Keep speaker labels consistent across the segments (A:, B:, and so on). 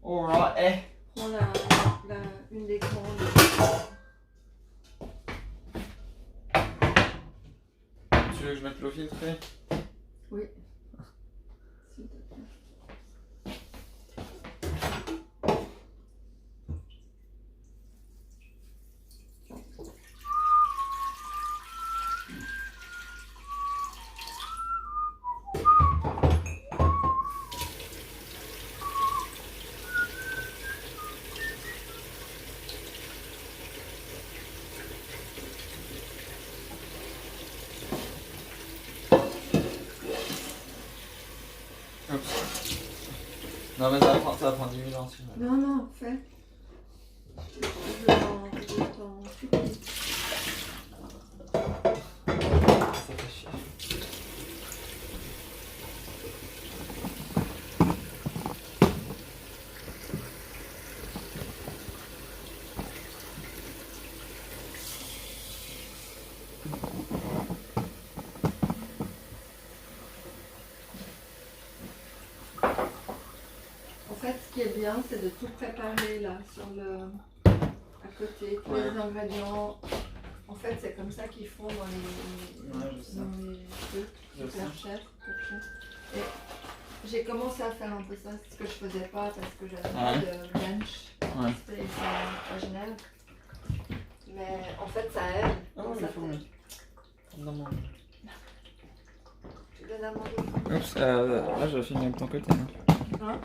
A: Alright, eh.
B: Prends une des grandes.
A: Tu veux que je mette l'eau filtrée?
B: Oui. S'il te plaît.
A: Non mais ça va prendre 10 000 ans si.
B: Non, fais. Je t'en supplie.
A: Ça fait chier.
B: En fait, ce qui est bien, c'est de tout préparer là, sur le... à côté, tous les ingrédients. En fait, c'est comme ça qu'ils font dans les trucs, super chef. Et j'ai commencé à faire un peu ça, c'est ce que je faisais pas parce que j'avais pas de bench space à Genève. Mais en fait, ça aide.
A: Oh, il faut mieux. Non,
B: Tu donnes à manger.
A: oups, là je filme de ton côté.
B: Hein?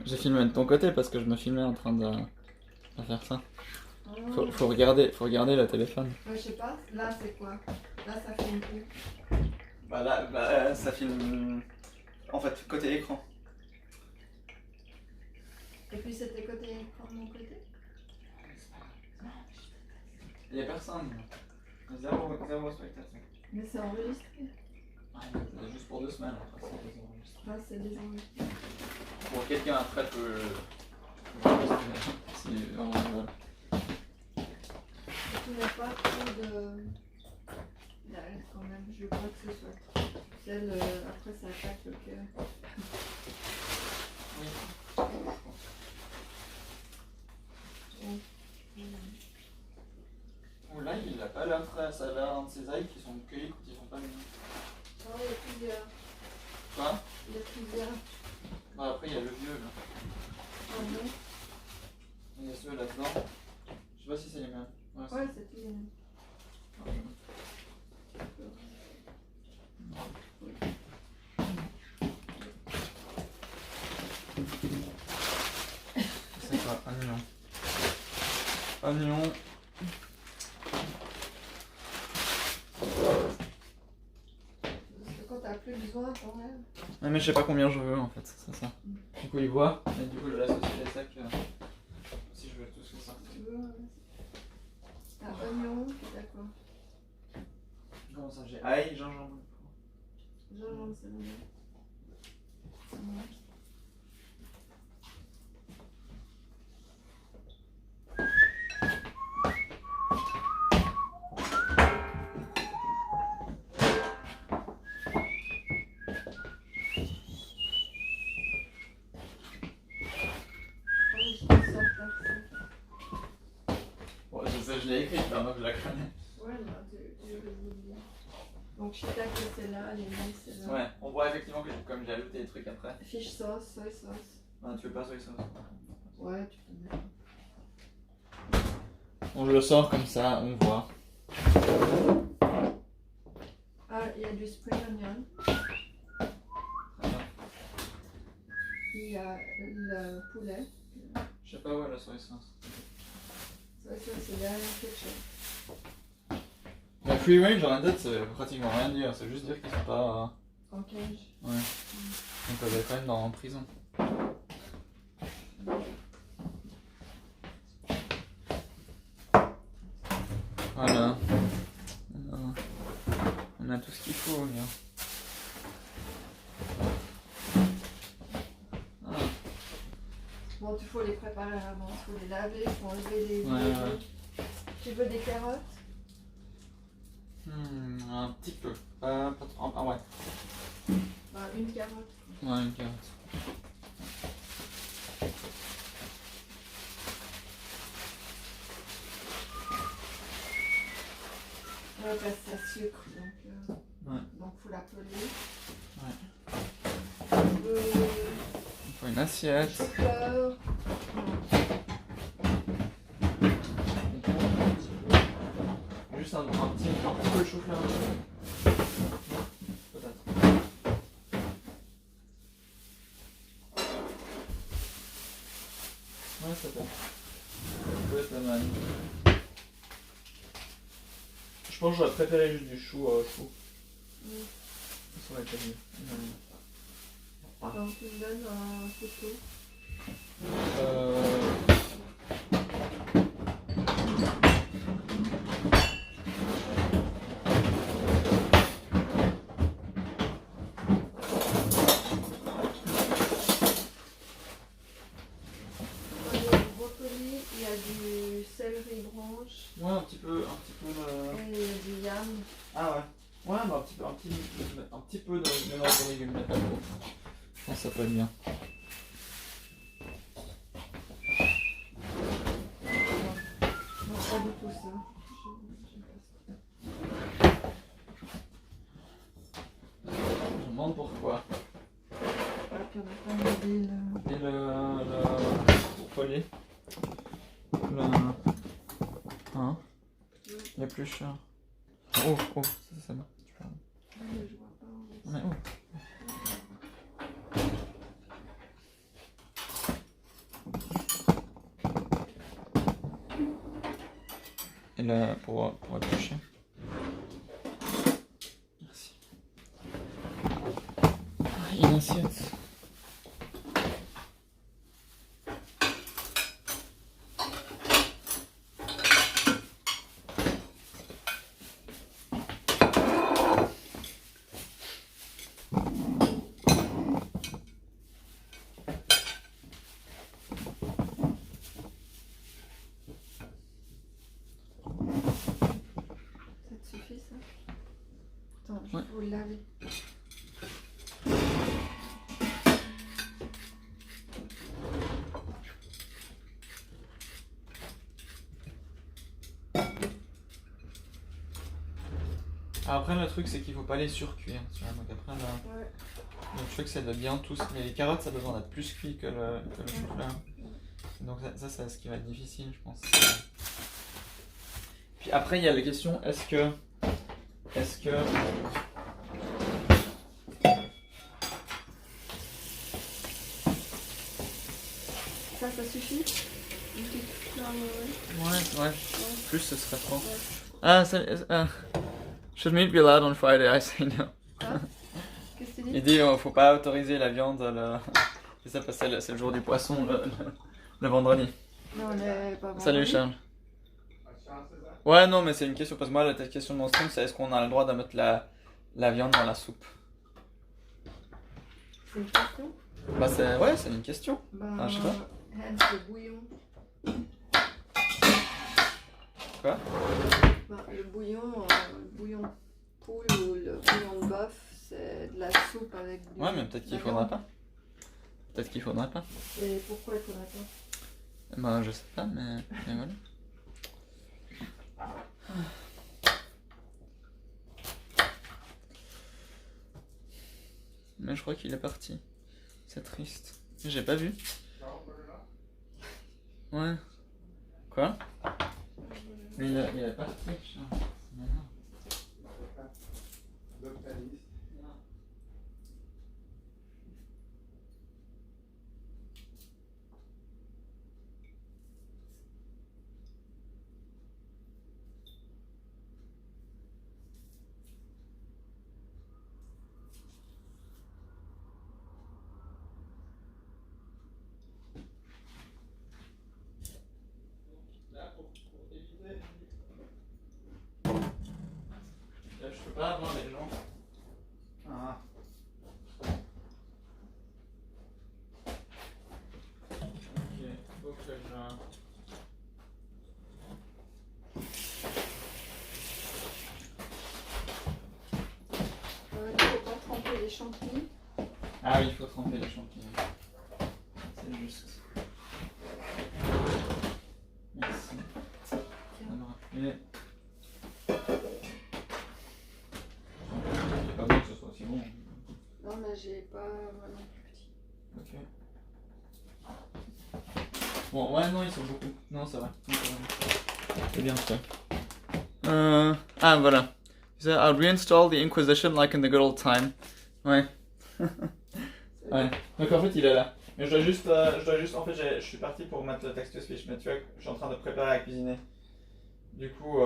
A: J'ai filmé de ton côté parce que je me filmais en train de faire ça. Faut regarder le téléphone.
B: Je sais pas, là c'est quoi? Là ça filme où?
A: Bah là, ça filme en fait côté écran.
B: Et puis c'était côté écran de mon côté?
A: Il y a personne. Zéro spectateur.
B: Mais c'est enregistré.
A: Ouais, c'est juste pour 2 semaines après ça désenregistré.
B: Là c'est désenregistré.
A: Pour quelqu'un après peut si vraiment ils veulent.
B: Tu n'as pas trop de... Là, quand même, je veux pas que ce soit trop. Celle, après ça attaque le cœur.
A: Oui. Oh là, il a pas l'air très... Ça a l'air un de ses ailes qui sont cueillis quand ils sont pas mis.
B: Non, il y a plusieurs.
A: Quoi?
B: Il y a plusieurs.
A: Bah après il y a le vieux là.
B: Ah non?
A: Il y a ceux là-dedans. Je sais pas si c'est les mêmes.
B: Ouais, c'est tous les mêmes.
A: C'est quoi? Oignon. Oignon.
B: Parce que quand t'as plus besoin, quand même.
A: Ouais, mais je sais pas combien je veux en fait, c'est ça. Du coup il voit, et du coup je laisse aussi les sacs si je veux tous les sortir.
B: Tu veux? T'as oignon, puis t'as quoi?
A: Comment ça j'ai ail, gingembre.
B: Gingembre, c'est le même.
A: Bon, je sais, je l'ai écrite, donc je la connais.
B: Ouais, non, tu les oublies. Donc shiitake c'est là, les maïs c'est là.
A: Ouais, on voit effectivement que comme j'ai ajouté des trucs après.
B: Fish sauce, soy sauce.
A: Ah, tu veux pas soy sauce?
B: Ouais, tu peux mettre.
A: On le sort comme ça, on voit.
B: Ah, il y a du spring onion.
A: Très bien.
B: Il y a le poulet.
A: Je sais pas où est la soy sauce.
B: Soy sauce, c'est derrière ketchup.
A: La free range en tête, ça veut pratiquement rien dire, c'est juste dire qu'ils sont pas.
B: En cage.
A: Ouais. Donc on est quand même en prison. Voilà. On a tout ce qu'il faut, bien. Ah.
B: Bon, il faut les préparer à l'avance, il faut les laver, il faut enlever les...
A: Ouais.
B: Tu veux des carottes?
A: Un petit peu. Pas trop. Ah ouais.
B: Bah, une carotte.
A: Ouais, une carotte.
B: Ouais, parce que ça sucre,
A: Ouais.
B: donc faut la peler.
A: Ouais.
B: Euh,
A: Il faut une assiette.
B: Chou-fleur.
A: Juste un petit peu de chou-fleur. Peut-être. Ouais, ça peut être pas mal. Je pense que j'aurais préféré juste du chou au chou. Ça aurait été mieux.
B: Donc tu me donnes un couteau. Il y a du brocoli, il y a du céleri branche.
A: Ouais, un petit peu
B: Et il y a du yam.
A: Ah ouais. Ouais, bah un petit peu de mélange de légumes, mais pas trop. Je pense que ça peut être bien.
B: Non, pas du tout ça.
A: Je me demande pourquoi.
B: Ah, puis on a pas mis d'huile.
A: Et le brocoli. Hein? L'épluche. Oh, c'est bon. Tu peux...
B: Mais je vois pas.
A: Mais oh. Et là, pour éplucher. Merci. Une assiette.
B: Ça te suffit ça? Attends, je
A: Ouais.
B: vais vous le laver.
A: Après, le truc, c'est qu'il faut pas les surcuire. Tu vois, donc après, là,
B: Ouais.
A: le truc, c'est de bien tous. Mais les carottes, ça a besoin d'être plus cuit que le chou-fleur. Donc ça, c'est ce qui va être difficile, je pense. Puis après, il y a la question, est-ce que
B: Ça suffit? Une petite fleur,
A: ouais, plus ce serait trop.
B: Ouais.
A: Should meat be allowed on Friday? I say no.
B: Quoi? Qu'est-ce que tu dis?
A: Il dit, faut pas autoriser la viande c'est ça parce que c'est le jour du poisson, le vendredi.
B: Non, on est pas
A: Salut
B: vendredi.
A: Charles. Ouais, non, mais c'est une question, parce que moi, la question de mon stream, c'est est-ce qu'on a le droit de mettre la viande dans la soupe?
B: C'est une question?
A: Bah, c'est une question.
B: Ben,
A: je sais pas.
B: Hans, le bouillon.
A: Quoi?
B: Ben, le bouillon poule ou le bouillon de bœuf, c'est de la soupe avec du.
A: Ouais, mais peut-être qu'il faudra pas. Peut-être qu'il faudra pas.
B: Et pourquoi il faudrait pas?
A: Bah, je sais pas, mais voilà. Mais je crois qu'il est parti. C'est triste. J'ai pas vu. Ouais. Quoi? Mais il est parti. Je peux pas avoir les gens. Ah. Ok, faut que je...
B: Il ne faut pas tremper les champignons.
A: Ah oui, il faut tremper les champignons. C'est juste. Merci. Ça me rappelait. C'est pas bon que ce soit aussi bon.
B: Non, mais j'ai pas vraiment plus petit.
A: Ok. Bon, ouais, non, ils sont beaucoup. Non, c'est vrai. C'est bien fait. Ah, voilà. I'll reinstall the Inquisition like in the good old time. Ouais. Ouais. Donc en fait, il est là. Mais je dois juste en fait, je suis parti pour mettre le text-to-speech, mais tu vois, je suis en train de préparer à cuisiner. Du coup,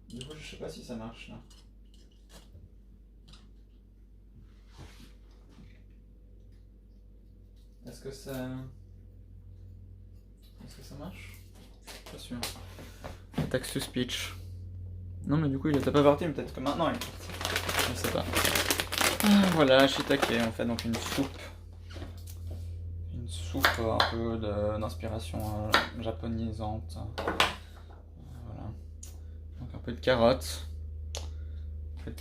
A: je sais pas si ça marche là. Est-ce que ça marche? Pas sûr. Text-to-speech. Non, mais du coup, il était pas parti, mais peut-être que maintenant il est parti. Je sais pas. Ah, voilà, shiitake, on fait donc une soupe. Une soupe un peu d'inspiration japonisante. Voilà. Donc un peu de carottes. Un peu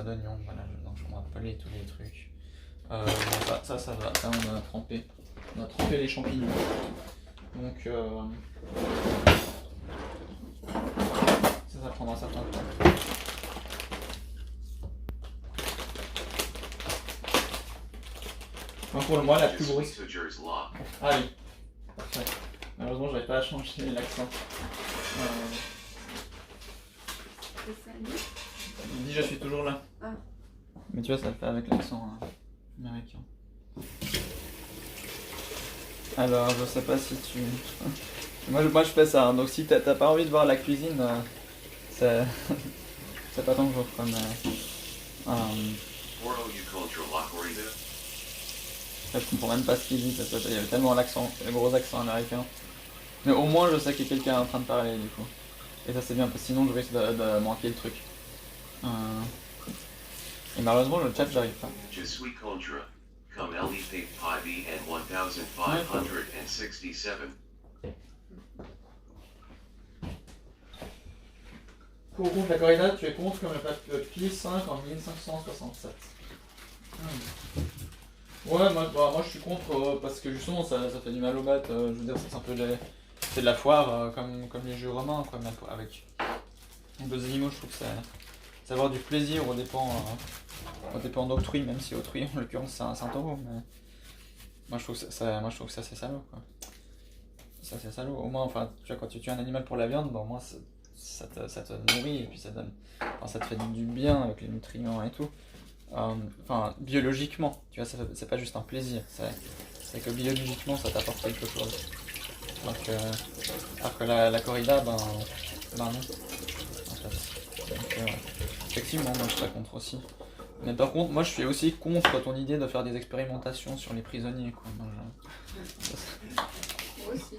A: d'oignons. Voilà, donc on va appeler tous les trucs. Ça va. Ça, on a trempé. On a trempé les champignons. Donc, ça prendra un certain temps. Pour moi, la plus grosse. Ah oui, parfait. Malheureusement, j'avais pas à changer l'accent. Il dit je suis toujours là.
B: Ah. Mais
A: tu vois, ça le fait avec l'accent américain. Alors, je sais pas si tu. moi, je fais ça. Hein. Donc, si t'as pas envie de voir la cuisine, c'est pas ton jour. Comme. Je comprends même pas ce qu'il dit, parce qu'il y avait tellement le gros accent américain. Mais au moins je sais qu'il y a quelqu'un en train de parler du coup. Et ça c'est bien, parce que sinon je risque de manquer le truc. Et malheureusement le chat j'arrive pas.
C: Je suis contre. Comme LEP PIBN 1567.
A: Pour contre la corrida, tu es contre comme le pape Pie 5 en 1567. Ouais, moi je suis contre parce que justement ça fait du mal aux bêtes. Je veux dire, c'est un peu c'est de la foire comme les jeux romains, quoi, avec deux animaux. Je trouve que c'est avoir du plaisir aux dépens d'autrui, même si autrui en l'occurrence c'est un taureau. Mais moi je trouve que ça c'est salaud, quoi. Ça c'est salaud. Au moins, enfin, tu vois, quand tu tues un animal pour la viande, bon, au moins ça te nourrit et puis ça te fait du bien avec les nutriments et tout. Enfin, biologiquement, tu vois, c'est pas juste un plaisir, c'est que biologiquement ça t'apporte quelque chose. Donc, alors que la corrida, ben non, en fait. Donc, effectivement, moi je serais contre aussi. Mais par contre, moi je suis aussi contre ton idée de faire des expérimentations sur les prisonniers, quoi. Moi
B: aussi.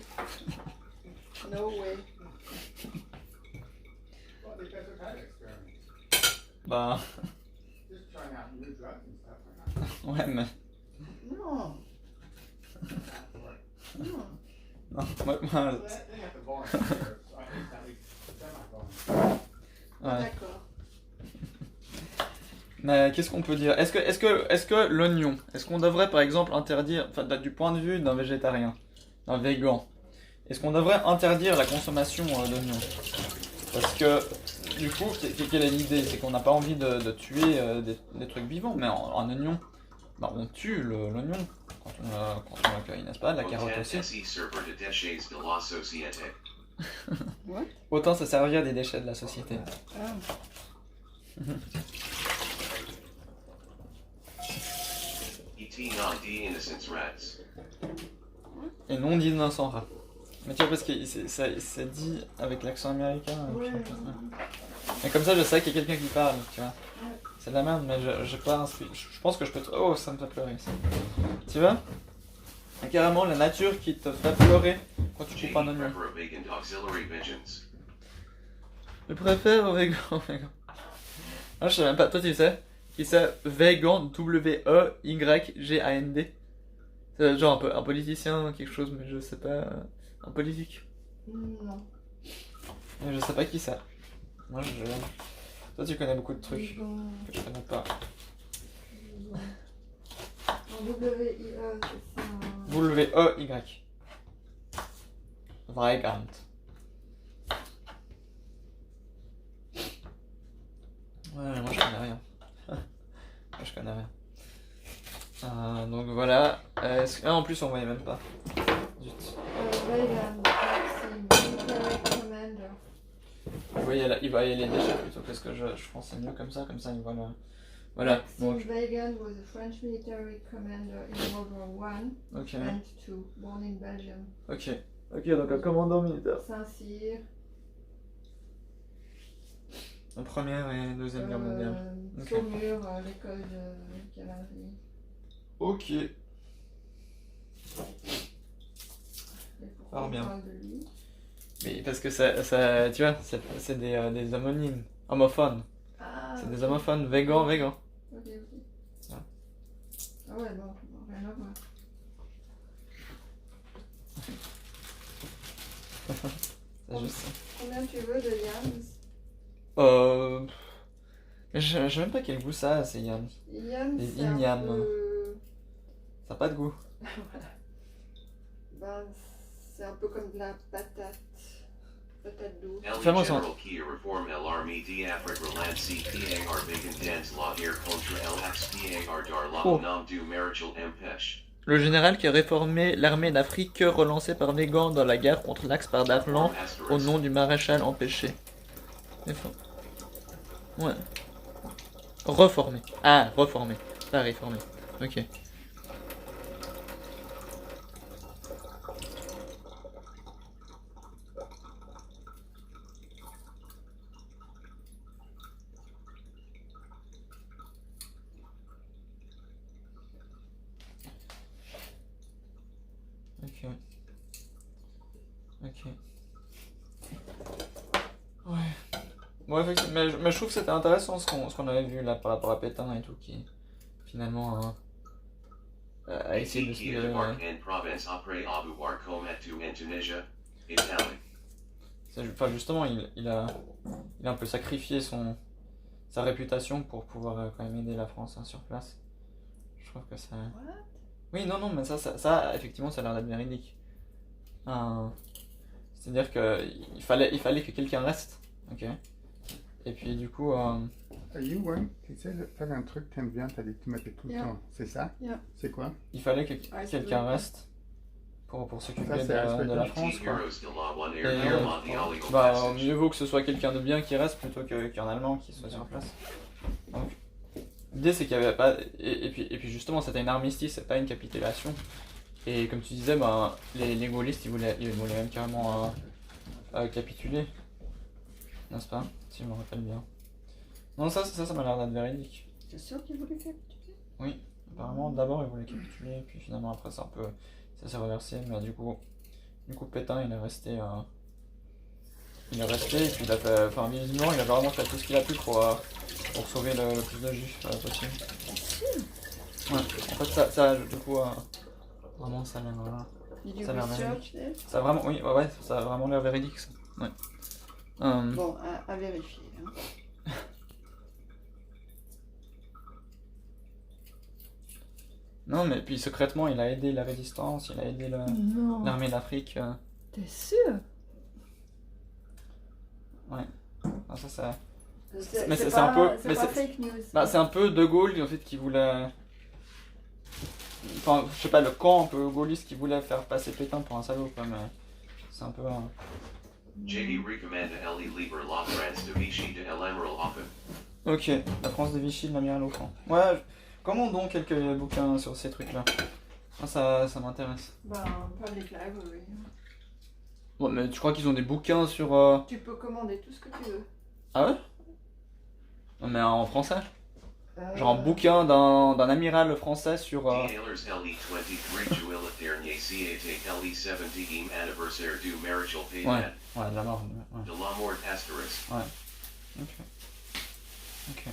B: No way.
A: Bah. Ouais, mais.
B: Non. Non.
A: Non, moi... Ouais.
B: D'accord.
A: Mais qu'est-ce qu'on peut dire? Est-ce que l'oignon, est-ce qu'on devrait par exemple interdire, enfin du point de vue d'un végétarien, d'un végan, est-ce qu'on devrait interdire la consommation d'oignons? Parce que du coup, quelle est l'idée? C'est qu'on n'a pas envie de tuer des trucs vivants, mais en oignon, bah, on tue l'oignon quand on le cueille, n'est-ce pas? La carotte aussi. Autant se servir des déchets de la société. Et non d'innocents rats. Mais tu vois, parce que c'est dit avec l'accent américain.
B: Ouais.
A: Et comme ça, je sais qu'il y a quelqu'un qui parle, tu vois. C'est de la merde, mais je pense que je peux... Oh, ça me fait pleurer, ça. Tu vois? Et carrément, la nature qui te fait pleurer quand tu coupes un oignon. Je préfère vegan. Ah, je sais même pas, toi tu sais? Qui c'est vegan, W-E-Y-G-A-N-D. C'est genre un politicien, quelque chose, mais je sais pas. Un politique.
B: Non.
A: Je sais pas qui c'est. Moi Toi, tu connais beaucoup de trucs
B: Vigan.
A: que je connais pas.
B: En W-I-E, c'est un...
A: W-E-Y. Weigand. Ouais, mais moi je connais rien. Moi je connais rien. Donc voilà. En plus on voyait même pas. Zut.
B: Weigand, Maxime, Military Commander.
A: Il va y aller déjà plutôt que ce que je pense c'est mieux comme ça il voit le... Voilà.
B: Maxime
A: Donc,
B: Weigand was a French military commander in World War I
A: ok.
B: and II, born in Belgium.
A: Ok. Ok, donc un commandant militaire.
B: Saint-Cyr.
A: En première et deuxième guerre mondiale. Ok.
B: Saumur, l'école de cavalerie.
A: Ok.
B: Et pourquoi
A: Alors
B: on
A: bien.
B: parle de lui?
A: Mais parce que ça tu vois, c'est des homonymes. Homophones.
B: Ah,
A: C'est des homophones. Végan.
B: ok.
A: Ouais.
B: Ah ouais, bon, rien à voir.
A: C'est juste ça.
B: Combien tu veux de yams?
A: Mais je sais même pas quel goût ça a, ces yams.
B: Yams,
A: Les
B: c'est un
A: ignames.
B: peu...
A: Ça a pas de goût.
B: Voilà. Ben, c'est un peu comme de la patate douce.
A: Fais-moi ça.
C: General Key Reform l'armée d'Afrique relancée PAR Vegan Dance la guerre contre l'XPAR dar la
A: Oh.
C: nom du maréchal Empêche.
A: Le général qui a réformé l'armée d'Afrique relancée par Végan dans la guerre contre l'Axe par Darlan au nom du maréchal empêché. Ouais. Reformé. Ah, reformé. Pas réformé. Ok. Ok. Ok. Ouais. Bon, effectivement, mais je trouve que c'était intéressant ce qu'on avait vu là par rapport à Pétain et tout, qui finalement a essayé de se
C: Qui
A: libérer.
C: débarque en province après avoir combattu en Tunisie, Italie.
A: Enfin, justement, il a un peu sacrifié sa réputation pour pouvoir quand même aider la France hein, sur place. Je trouve que ça.
B: What?
A: Oui, non, mais ça effectivement, ça a l'air d'être véridique. C'est-à-dire qu'il fallait que quelqu'un reste, ok. Et puis du coup,
D: You, tu sais, faire un truc que t'aimes bien, t'as dit que tu mettais tout le
B: Yeah.
D: temps. C'est ça?
B: Yeah.
D: C'est quoi?
A: il fallait que
B: c'est
A: quelqu'un
B: vrai.
A: reste pour s'occuper
D: Ça, c'est
A: de la
D: respectable.
A: France, quoi.
C: Heroes de la One
A: Et,
C: Air Mondiale au
A: bah,
C: passage.
A: mieux vaut que ce soit quelqu'un de bien qui reste plutôt qu'un Allemand qui soit sur place. Donc, l'idée c'est qu'il n'y avait pas. Et puis justement, c'était un armistice, c'est pas une capitulation. Et comme tu disais, ben, les gaullistes ils voulaient même carrément capituler. N'est-ce pas? Si je me rappelle bien. Non, ça m'a l'air d'être véridique.
B: C'est sûr qu'il voulait capituler?
A: Oui, apparemment d'abord ils voulaient capituler, puis finalement après ça s'est reversé, mais du coup Pétain il est resté, et puis il a fait, enfin visiblement il a vraiment fait tout ce qu'il a pu pour sauver le plus de juifs possible. Ouais, en fait ça du coup vraiment ça a l'air,
B: Il y
A: Ça a
B: a
A: l'air
B: du research there?
A: ça a vraiment, oui ouais, ça a vraiment l'air véridique ça. Ouais.
B: Bon, à vérifier. Hein.
A: Non mais puis secrètement il a aidé la résistance, il a aidé
B: Non.
A: l'armée d'Afrique.
B: T'es sûr?
A: Ouais. Ah, ça.
B: C'est
A: Mais c'est
B: pas-
A: un peu-
B: c'est
A: mais
B: pas
A: c'est-
B: fake news.
A: Bah, c'est un peu De Gaulle en fait qui voulait. Enfin, je sais pas, le camp un peu gaulliste qui voulait faire passer Pétain pour un salaud, quoi, mais c'est un peu.
C: JD recommande Ellie Lieber la France de Vichy de l'Emerald Hoffen.
A: Ok, la France de Vichy de l'amiral Offrand. Ouais, comment donc quelques bouquins sur ces trucs-là? Moi, ça m'intéresse.
B: Ben, Public Library.
A: Bon, mais tu crois qu'ils ont des bouquins sur.
B: Tu peux commander tout ce que tu veux.
A: Ah ouais? Non, mais en français?
B: Euh,
A: Genre un bouquin d'un amiral français sur.
C: Taylor's LE23 Juillet dernier c'était LE70 anniversaire du maréchal Pétain.
A: Ouais, de la mort. Ouais.
C: De la mort astérisque.
A: Ok.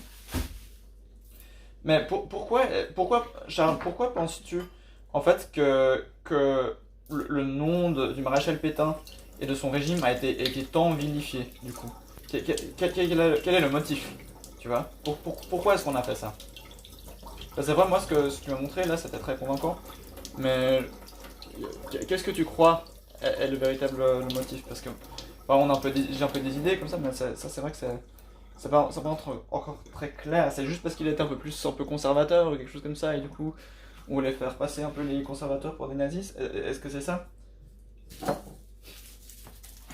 A: Mais pourquoi, Charles, pourquoi penses-tu en fait que le nom du maréchal Pétain et de son régime a été tant vilifié du coup? Quel est le motif? tu vois. Pourquoi est-ce qu'on a fait ça? C'est vrai, moi, ce que tu m'as montré, là, c'était très convaincant. Mais qu'est-ce que tu crois est le véritable le motif? Parce que on a j'ai un peu des idées comme ça, mais ça c'est vrai que c'est pas encore très clair. C'est juste parce qu'il était un peu conservateur ou quelque chose comme ça, et du coup, on voulait faire passer un peu les conservateurs pour des nazis. Est-ce que c'est ça?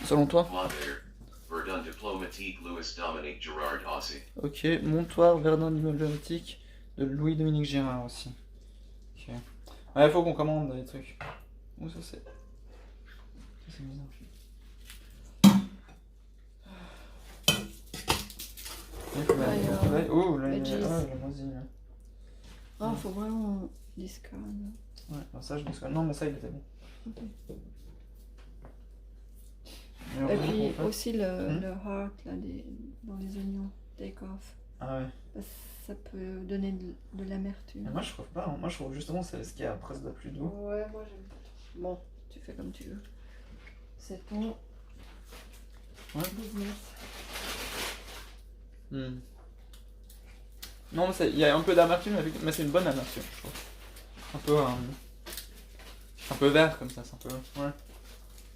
A: Selon toi?
C: Verdun diplomatique Louis Dominique Girard aussi.
A: Ok, Montoire, Verdun diplomatique de Louis-Dominique Girard aussi. Ok. Ouais, faut qu'on commande des trucs. Où ça c'est? C'est bizarre. Oh, là, il est moisi là.
B: Ah, faut vraiment discard.
A: Ouais, non, ça je discard. Non, mais ça il était bon.
B: Okay.
A: Et
B: Et puis aussi le heart là, dans les oignons, take off.
A: Ah ouais.
B: Ça peut donner de l'amertume.
A: Moi je trouve pas, hein. Moi je trouve justement c'est ce qui a presque de plus doux.
B: Ouais, moi j'aime pas. Bon, tu fais comme tu veux. C'est ton business.
A: Non, mais il y a un peu d'amertume, mais c'est une bonne amertume, je trouve. Un peu vert comme ça, c'est un peu. Ouais.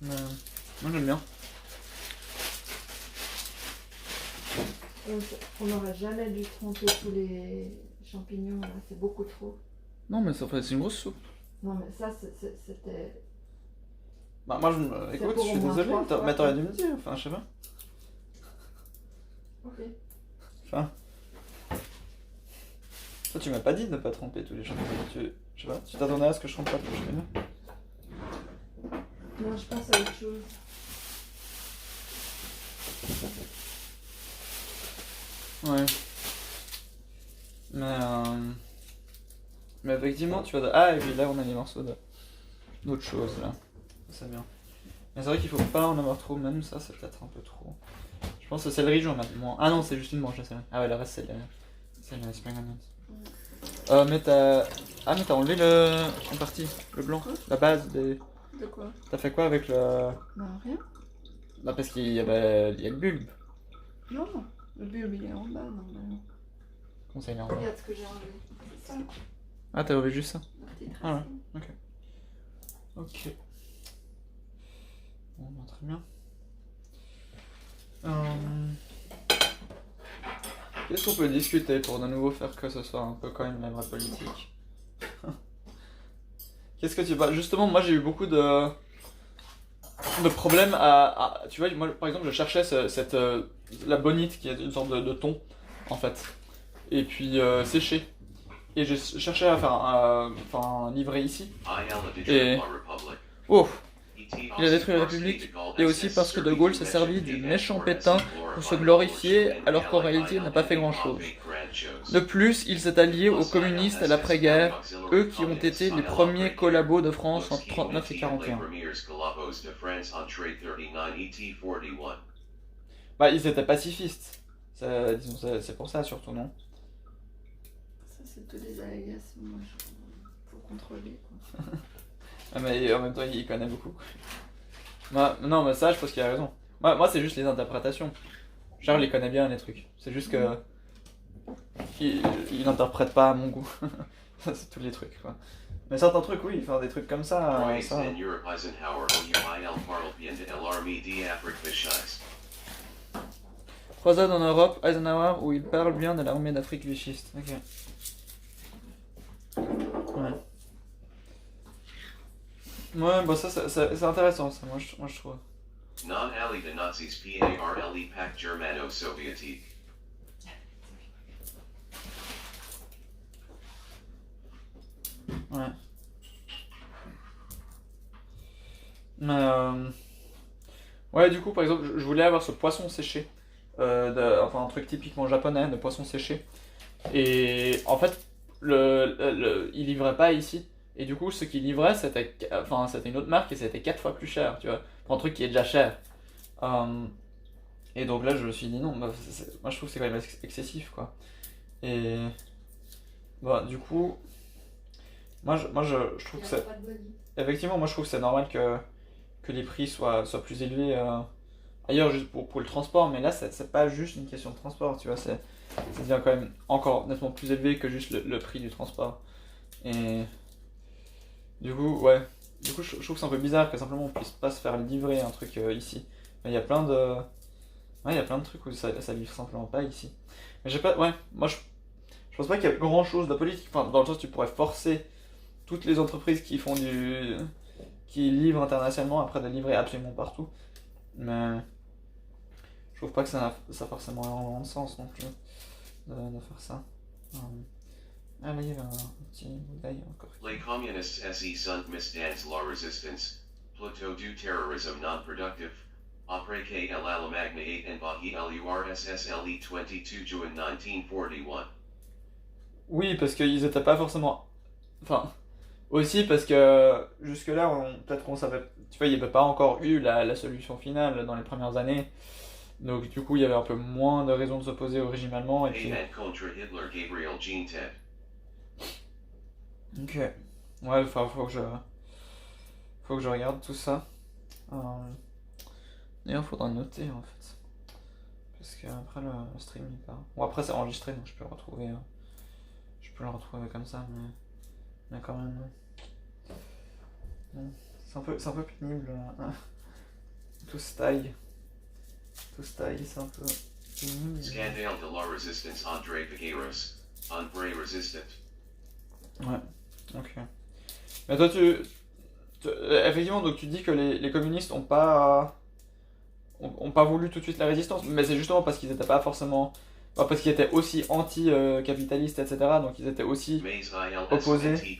A: Mais, moi j'aime bien.
B: On n'aurait jamais dû tremper tous les champignons là, c'est beaucoup trop.
A: Non, mais c'est une grosse soupe.
B: Non, mais ça c'était.
A: Bah, moi écoute, je suis désolé, mais t'aurais dû me dire, enfin, je sais pas.
B: Ok.
A: Enfin. Toi, tu m'as pas dit de ne pas tremper tous les champignons. Je sais pas, tu t'attendais à ce que je trempe pas tous les champignons?
B: Non, je pense à autre chose.
A: Ouais. Mais effectivement, tu vois. Ah, et puis là, on a les morceaux d'autres choses là. C'est bien. Mais c'est vrai qu'il faut pas en avoir trop, même ça, c'est peut-être un peu trop. Je pense que le céleri, j'en ai moins. Ah non, c'est juste une branche de céleri. Ah ouais, le reste, c'est les spring onions. Mais t'as enlevé en partie, le blanc, la base des.
B: De quoi?
A: T'as fait quoi avec le.
B: Non, rien.
A: Bah, parce qu'il y a le bulbe.
B: Non, le bulbe il est en bas normalement.
A: Comment ça, il est en bas?
B: Regarde ce que j'ai enlevé. C'est ça.
A: Ah, t'as enlevé juste ça?
B: La petite
A: Ah ouais,
B: racine.
A: ok. Bon, bah, très bien. Qu'est-ce qu'on peut discuter pour de nouveau faire que ce soit un peu quand même la vraie politique? Qu'est-ce que tu... Bah, justement, moi j'ai eu beaucoup de problèmes tu vois, moi par exemple je cherchais la bonite qui est une sorte de thon en fait. Et puis séché. Et je cherchais à faire un livret ici. Et... Oh! Il a détruit la République, et aussi parce que De Gaulle s'est servi du méchant Pétain pour se glorifier, alors qu'en réalité il n'a pas fait grand-chose. De plus, il s'est allié aux communistes à l'après-guerre, eux qui ont été les premiers collabos de France entre 39 et 41. Bah, ils étaient pacifistes. Disons, c'est pour ça surtout, non?
B: Ça, c'est toutes des allégations. Faut contrôler, quoi.
A: Ah, mais en même temps, il connaît beaucoup. Non, mais ça, je pense qu'il a raison. Moi, c'est juste les interprétations. Charles, il connaît bien les trucs. C'est juste que. Il n'interprète pas à mon goût. Ça, c'est tous les trucs, quoi. Mais certains trucs, oui, faire des trucs comme ça. Croisade en Europe, Eisenhower, où il parle bien de l'armée d'Afrique vichiste. Ok. Ouais. Ouais, bah ça, c'est intéressant, ça, moi je trouve.
C: Non-allied Nazis PARLE Pacte Germano-Soviétique.
A: Ouais. Mais ouais, du coup, par exemple, je voulais avoir ce poisson séché. Enfin, un truc typiquement japonais, de poisson séché. Et en fait, il livrait pas ici. Et du coup, ce qu'il livrait, c'était une autre marque et c'était 4 fois plus cher, tu vois, pour un truc qui est déjà cher. Et donc là, je me suis dit non, bah, moi je trouve que c'est quand même excessif, quoi. Et bah, du coup, moi je trouve que c'est. Effectivement, moi je trouve que c'est normal que les prix soient plus élevés ailleurs juste pour le transport, mais là, c'est pas juste une question de transport, tu vois, ça devient quand même encore nettement plus élevé que juste le prix du transport. Et du coup, ouais. Du coup, je trouve que c'est un peu bizarre que simplement on puisse pas se faire livrer un truc ici. Il y a plein de... Ouais, il y a plein de trucs où ça livre simplement pas ici. Mais j'ai pas... Ouais, moi je pense pas qu'il y a grand chose de politique. Enfin, dans le sens où tu pourrais forcer toutes les entreprises qui font qui livrent internationalement après de livrer absolument partout. Mais je trouve pas que ça a forcément énormément de sens non plus de faire ça. Ah là, il y avait un petit bouteille encore.
C: Les communistes se sont misdans la résistance, plutôt du terrorisme non productif, après que l'Allemagne ait envahi l'URSS le 22 juin 1941.
A: Oui, parce qu'ils étaient pas forcément... Enfin, aussi parce que jusque-là, peut-être qu'on savait... Tu vois, il n'y avait pas encore eu la solution finale dans les premières années. Donc du coup, il y avait un peu moins de raisons de s'opposer au régime allemand. Et puis...
C: contre Hitler, Gabriel Jeantet.
A: Ok. Ouais, enfin, faut que je regarde tout ça. D'ailleurs, faudra noter en fait. Parce qu'après le stream il part. Bon, après c'est enregistré donc je peux le retrouver. Je peux le retrouver comme ça, mais quand même. Bon, c'est un peu pénible. Tout se taille. C'est un peu pénible.
C: Scandale de la résistance André Figueros. André résistant.
A: Ouais, ok. Mais toi, effectivement, donc tu dis que les communistes ont pas voulu tout de suite la résistance, mais c'est justement parce qu'ils n'étaient pas forcément... Enfin, parce qu'ils étaient aussi anti-capitalistes, etc. Donc ils étaient aussi opposés.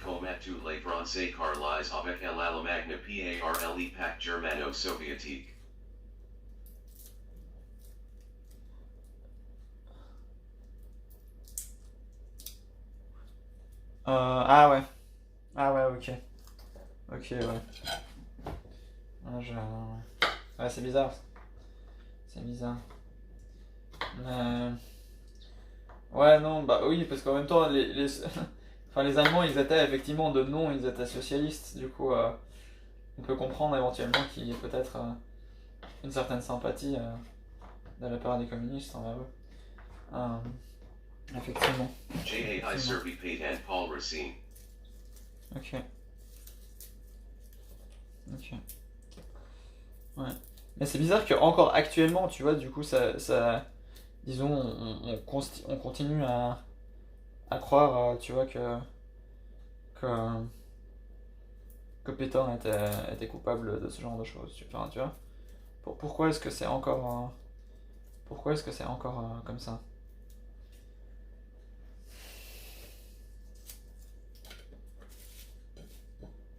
A: Ah ouais. Ah ouais, ok. Ok, ouais. Ouais, c'est bizarre. C'est bizarre. Ouais, non, bah oui, parce qu'en même temps, enfin, les Allemands, ils étaient effectivement de nom, ils étaient socialistes. Du coup, on peut comprendre éventuellement qu'il y ait peut-être une certaine sympathie de la part des communistes envers eux. Effectivement. Ok. Ok. Ouais. Mais c'est bizarre que encore actuellement, tu vois, du coup, disons, on continue à croire, tu vois, que Pétain était coupable de ce genre de choses. Enfin, tu vois. Pourquoi est-ce que c'est encore, comme ça?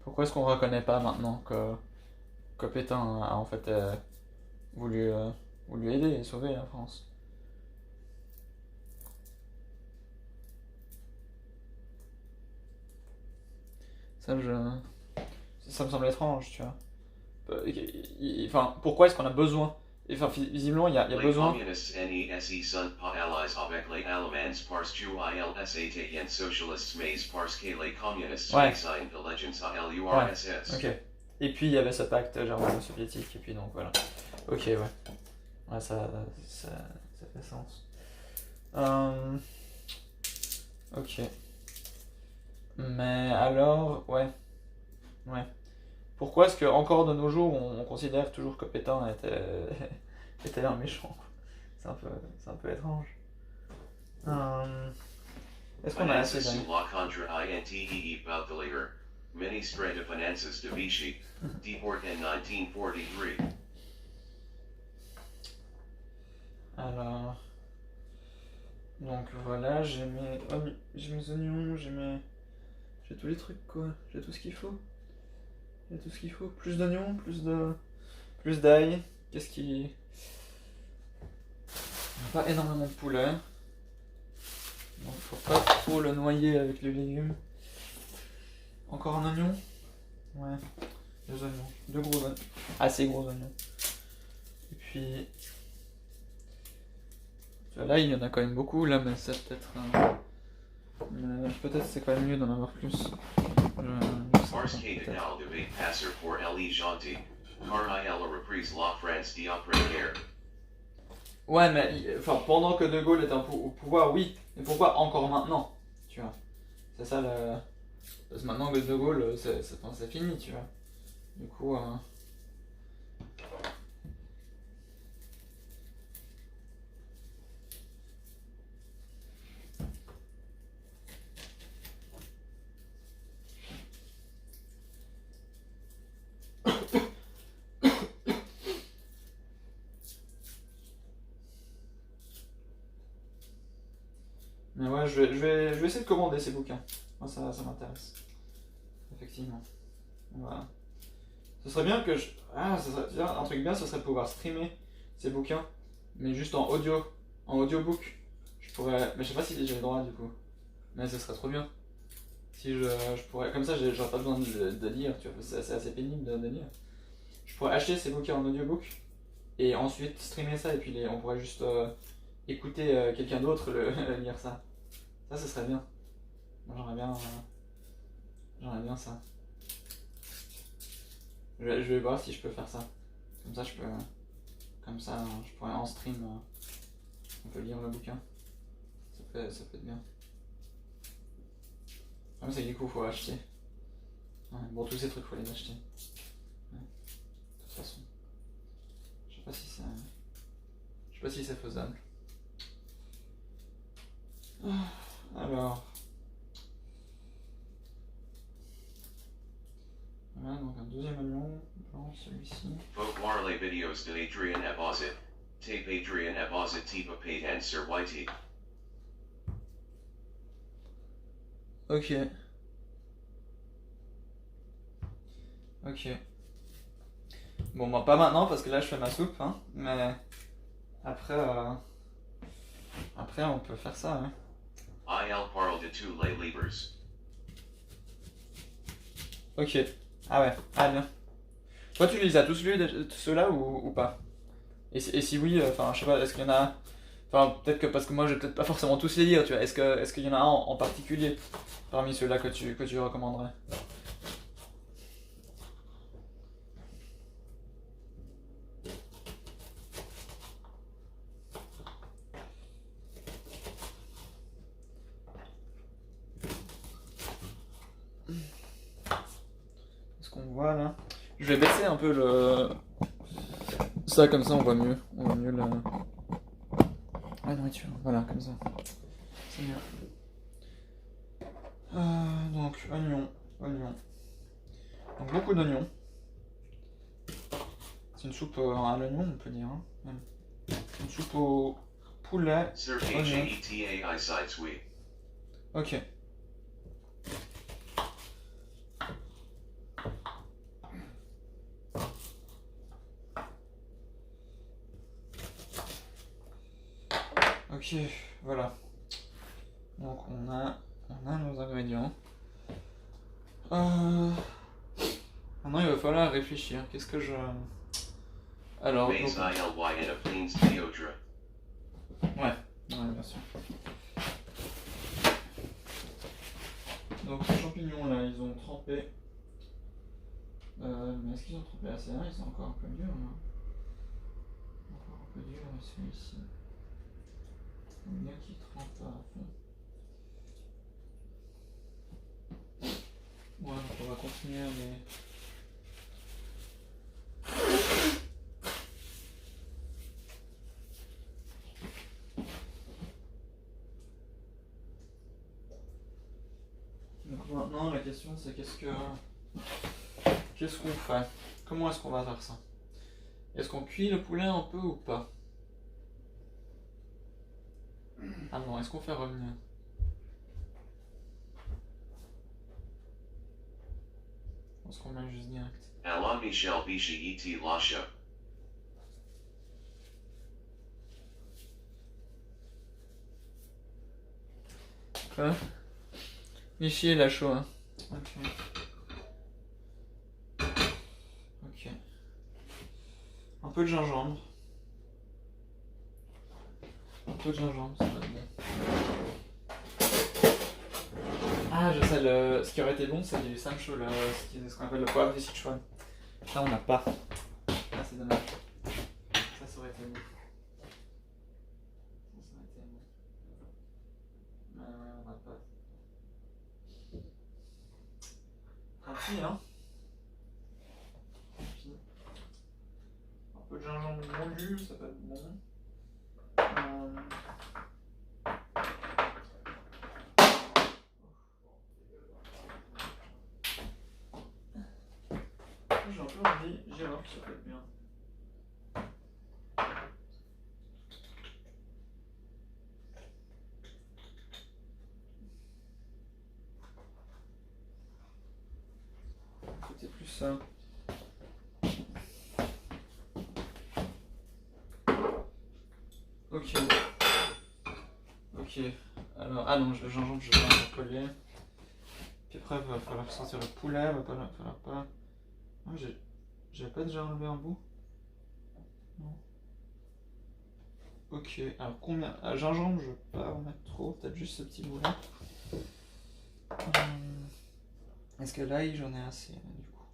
A: Pourquoi est-ce qu'on reconnaît pas maintenant que Pétain a en fait voulu aider et sauver la France? Ça me semble étrange, tu vois. Enfin, pourquoi est-ce qu'on a besoin? Enfin, visiblement, il y a besoin.
C: Les communistes ne sont pas alliés avec les Allemands parce qu'ils étaient socialistes, mais parce que les communistes signent l'allégeance à l'URSS.
A: Ok. Et puis il y avait ce pacte germano-soviétique, et puis donc voilà. Ok, ouais. Ouais, ça fait sens. Ok. Mais alors, ouais. Pourquoi est-ce que encore de nos jours on considère toujours que Pétain était un méchant? C'est un peu étrange. Est-ce qu'on a assez d'amis?
C: Ministre de Finances de Vichy, déporté en 1943.
A: Alors, donc voilà, j'ai mes oignons, j'ai tous les trucs quoi, j'ai tout ce qu'il faut. Plus d'oignons, plus d'ail. Qu'est-ce qui... Pas énormément de poulet. Donc faut pas trop le noyer avec les légumes. Encore un oignon? Ouais, 2 oignons. 2 gros oignons. Assez gros oignons. Et puis... Là, il y en a quand même beaucoup, là, mais c'est peut-être... peut-être c'est quand même mieux d'en avoir plus.
C: Mars Capital devait passer pour Elie Gentil, car il a repris la France d'après-guerre.
A: Ouais, mais enfin, pendant que De Gaulle était au pouvoir, oui. Mais pourquoi encore maintenant? Tu vois. C'est ça le. Parce que maintenant que De Gaulle, c'est fini, tu vois. Du coup. Mais ouais, je vais essayer de commander ces bouquins. Moi, ça m'intéresse. Effectivement. Voilà. Ce serait bien que je. Ah, tu vois, un truc bien, ce serait de pouvoir streamer ces bouquins, mais juste en audio. En audiobook. Je pourrais. Mais je sais pas si j'ai le droit du coup. Mais ce serait trop bien. Si je pourrais. Comme ça, j'aurais pas besoin de lire, tu vois. C'est assez pénible de lire. Je pourrais acheter ces bouquins en audiobook et ensuite streamer ça, et puis on pourrait juste écouter quelqu'un d'autre lire ça. Ça, ce serait bien. Moi, j'aimerais bien ça. Je vais voir si je peux faire ça. Comme ça, je pourrais en stream. On peut lire le bouquin. Ça peut être bien. Ah, mais c'est que du coup, faut acheter. Ouais, bon, tous ces trucs, faut les acheter. Ouais. De toute façon. Je sais pas si c'est faisable. Alors. Voilà, donc un deuxième oignon, blanc, celui-ci.
C: Vote Warley videos de Adrian Abozit. Tape Adrian Abozit Tipa Paytan Sir Whitey.
A: Ok. Ok. Bon, bah pas maintenant parce que là je fais ma soupe, hein. Mais après, après on peut faire ça, hein.
C: Il parle de tous les livres.
A: Ok. Ah ouais, ah bien. Toi tu les as tous lus, ceux-là ou pas? Et si oui, enfin je sais pas, est-ce qu'il y en a. Enfin peut-être que parce que moi je vais peut-être pas forcément tous les lire, tu vois. Est-ce qu'il y en a un en particulier parmi ceux-là que tu recommanderais? Est-ce qu'on voit là? Je vais baisser un peu le. Ça comme ça on voit mieux. On voit mieux la nourriture. Voilà, comme ça. C'est mieux. Donc, oignon. Donc, beaucoup d'oignons. C'est une soupe à l'oignon, on peut dire. Hein, même. Une soupe au poulet.
C: Sir
A: Oignon.
C: HAETAI sites we.
A: Ok. Ok, voilà. Donc on a nos ingrédients. Maintenant il va falloir réfléchir. Qu'est-ce que je... Alors...
C: Maze
A: donc-
C: ILY and a Plains Theodra.
A: Ouais, bien sûr. Donc ces champignons là, ils ont trempé. Mais est-ce qu'ils ont trempé assez? Ils sont encore un peu durs là. Encore un peu durs celui-ci. Il faut bien qu'ils trempent à fond. Ouais, donc on va continuer à les... Donc maintenant la question c'est qu'est-ce qu'on fait? Comment est-ce qu'on va faire ça? Est-ce qu'on cuit le poulet un peu ou pas? Ah non, est-ce qu'on fait revenir? Est-ce qu'on met juste direct?
C: Alain Michel Bishi et Lasha.
A: Quoi? Michi et la chaud, hein. Ok. Ok. Un peu de gingembre. Un peu de gingembre, ça va être bon. Ah, je sais, ce qui aurait été bon, c'est du samcho, ce qu'on appelle le poivre de Sichuan. Ça, on n'a pas. Ah, c'est dommage. Ça aurait été bon. on n'a pas. Tant pis, hein. Tant pis. Un peu de gingembre moulu, ça peut être bon. J'ai un peu envie, girofle, ça peut être bien. C'était plus ça. Ok. Ok. Alors, ah non, le gingembre, je vais pas le coller. Puis après, il va falloir sortir le poulet, va pas falloir pas. Ah, j'ai pas déjà enlevé un bout? Non. Ok, alors combien? À gingembre, je vais pas en mettre trop, peut-être juste ce petit bout-là. Est-ce que l'ail, j'en ai assez, du coup?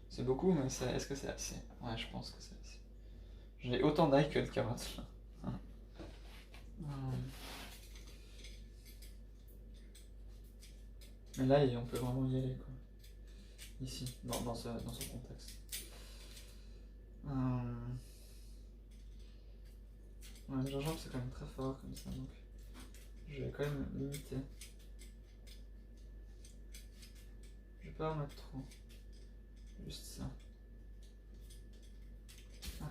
A: C'est beaucoup, mais est-ce que c'est assez? Ouais, je pense que c'est assez. J'ai autant d'ail que de carottes, là. Mais là, on peut vraiment y aller, quoi. Ici, dans ce contexte. Ouais, le gingembre, c'est quand même très fort, comme ça, donc je vais quand même limiter. Je vais pas en mettre trop. Juste ça. Ah.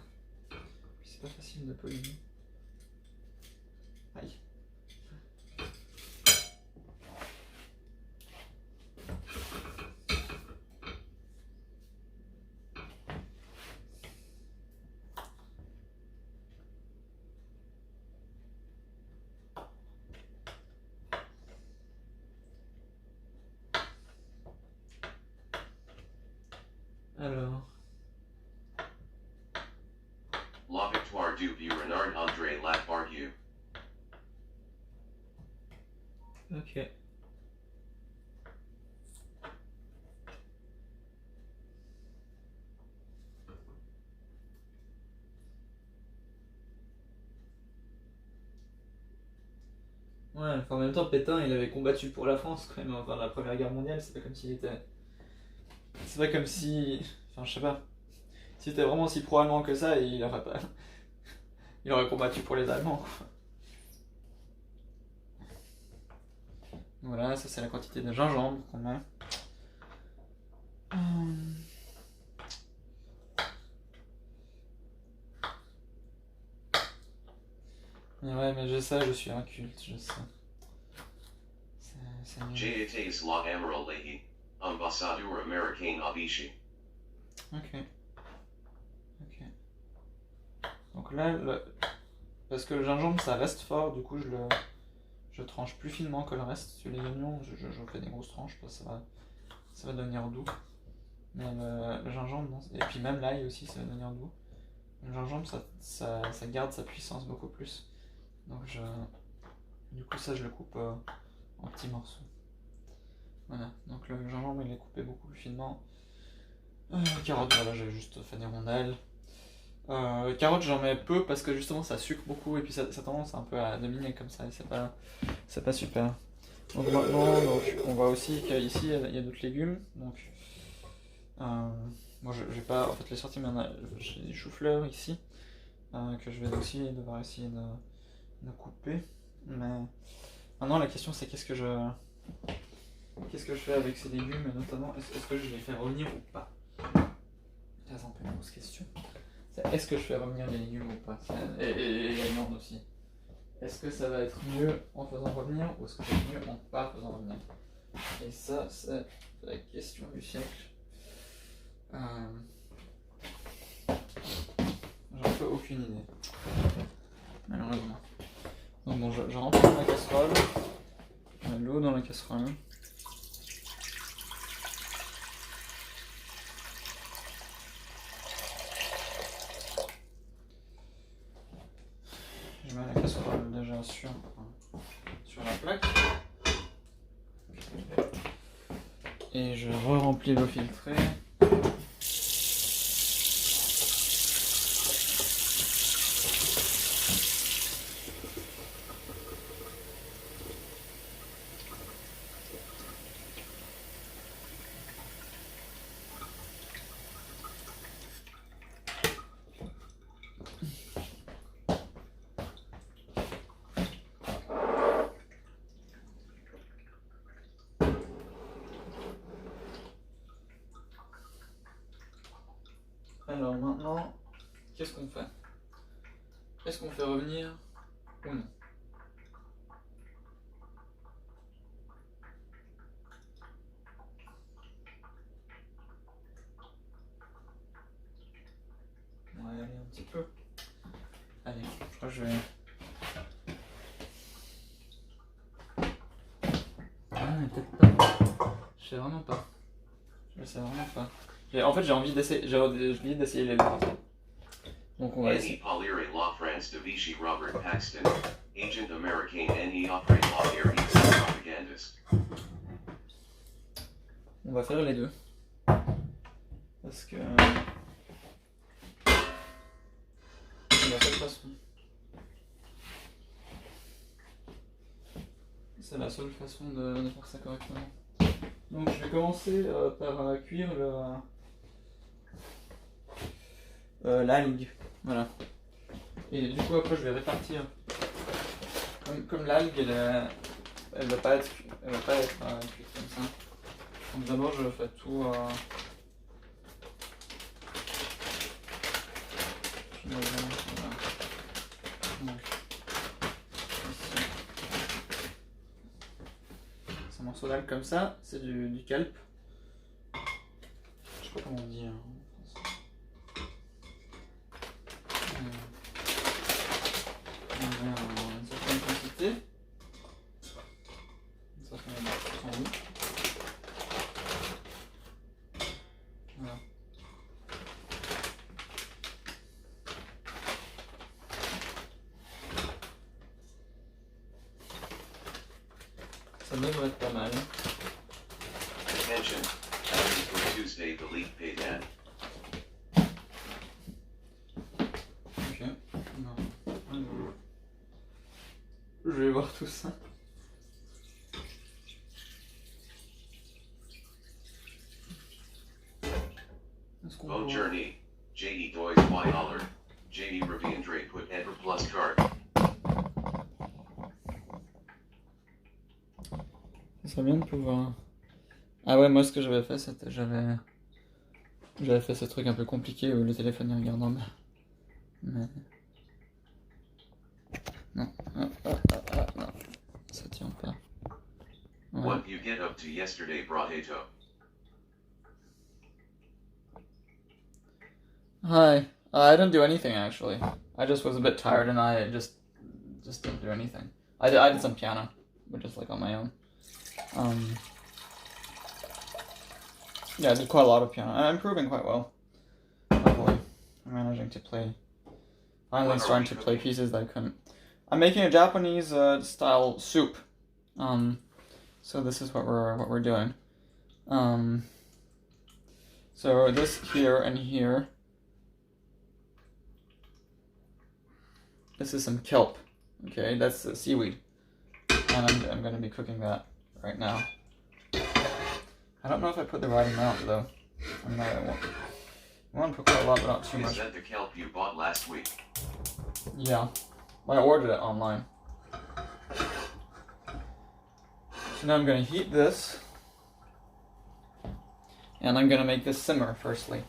A: Puis c'est pas facile de polliner. Aïe. Alors.
C: La victoire du but Renard André Latbargue.
A: Ok. Ouais, enfin, en même temps, Pétain, il avait combattu pour la France quand même, enfin, la Première Guerre mondiale, c'est pas comme s'il était. C'est pas comme si. Enfin, je sais pas. S'il était vraiment si pro-allemand que ça, il aurait pas. Il aurait combattu pour les Allemands, quoi. Voilà, ça c'est la quantité de gingembre qu'on met. Mais ouais, mais je sais, je suis inculte, je sais. C'est nul.
C: Jayates la Amaral Lehi, Ambassadeur Américain à Vichy.
A: Ok. Ok. Donc là, parce que le gingembre ça reste fort, du coup je tranche plus finement que le reste. Sur les oignons, je fais des grosses tranches parce que ça va devenir doux. Mais le gingembre, non. Et puis même l'ail aussi, ça va devenir doux. Le gingembre, ça garde sa puissance beaucoup plus. Donc du coup ça je le coupe en petits morceaux. Voilà, donc le gingembre il est coupé beaucoup plus finement. Carottes, voilà, j'ai juste fait des rondelles. Carottes j'en mets peu parce que justement ça sucre beaucoup et puis ça tendance un peu à dominer comme ça et c'est pas super. Donc maintenant on voit aussi qu'ici il y a d'autres légumes. Donc moi je vais pas en fait les sortir, mais j'ai des choux-fleurs ici que je vais aussi devoir essayer de couper. Mais maintenant la question c'est qu'est-ce que je fais avec ces légumes et notamment est-ce que je les fais revenir ou pas? C'est un peu une grosse question. Est-ce que je fais revenir les légumes ou pas? Et la viande aussi. Est-ce que ça va être mieux en faisant revenir ou est-ce que ça va être mieux en pas faisant revenir? Et ça, c'est la question du siècle. J'en peux aucune idée. Malheureusement. Donc bon, je remplis ma casserole. Je mets de l'eau dans la casserole. Je mets la casserole déjà sur la plaque. Et je re-remplis l'eau filtrée. Alors maintenant, qu'est-ce qu'on fait? Est-ce qu'on fait revenir ou non? On va y aller un petit peu. Allez, je crois que je vais... Ah, mais peut-être pas. Je sais vraiment pas. Je sais vraiment pas. En fait, j'ai envie d'essayer. J'ai envie d'essayer les deux. Donc on va
C: Annie
A: essayer.
C: Poliri Law France de Vichy Robert Paxton, Agent Americain Annie Opry Law Air Propagandist.
A: On va faire les deux. Parce que... c'est la seule façon. C'est la seule façon de faire ça correctement. Donc je vais commencer par cuire l'algue. Voilà. Et du coup après je vais répartir. Comme l'algue elle va pas être cuite comme ça. Donc d'abord je fais tout voilà. Donc, ici. C'est un morceau d'algue comme ça, c'est du kelp. Je sais pas comment on dit. On met une certaine quantité. Ça fait en haut. Voilà. Ça devrait être pas mal.
C: Attention, happy for Tuesday the league paid at.
A: Ok. Non. Alors, je vais voir tout ça.
C: Boat Journey, J.E. Doyes Y. Aller, J.E. Raviendra put Ever Plus card.
A: Ça serait bien de pouvoir... Ah ouais, moi ce que j'avais fait, c'était... J'avais fait ce truc un peu compliqué où le téléphone il regarde en bas. Mais... Non. Non. Ça tient pas. Ouais.
C: What you get up to yesterday, Braheto?
A: Hi. I didn't do anything actually. I just was a bit tired and I just didn't do anything. I did some piano, but just like on my own. Yeah, I did quite a lot of piano. I'm improving quite well. Luckily, I'm managing to play. Finally starting to play pieces that I couldn't. I'm making a Japanese style soup. So this is what we're doing. So this here and here. This is some kelp. Okay, that's the seaweed, and I'm going to be cooking that right now. I don't know if I put the right amount though. I mean, I want to put quite a lot, but not too much.
C: Is that the kelp you bought last week?
A: Yeah, I ordered it online. So now I'm going to heat this, and I'm going to make this simmer firstly.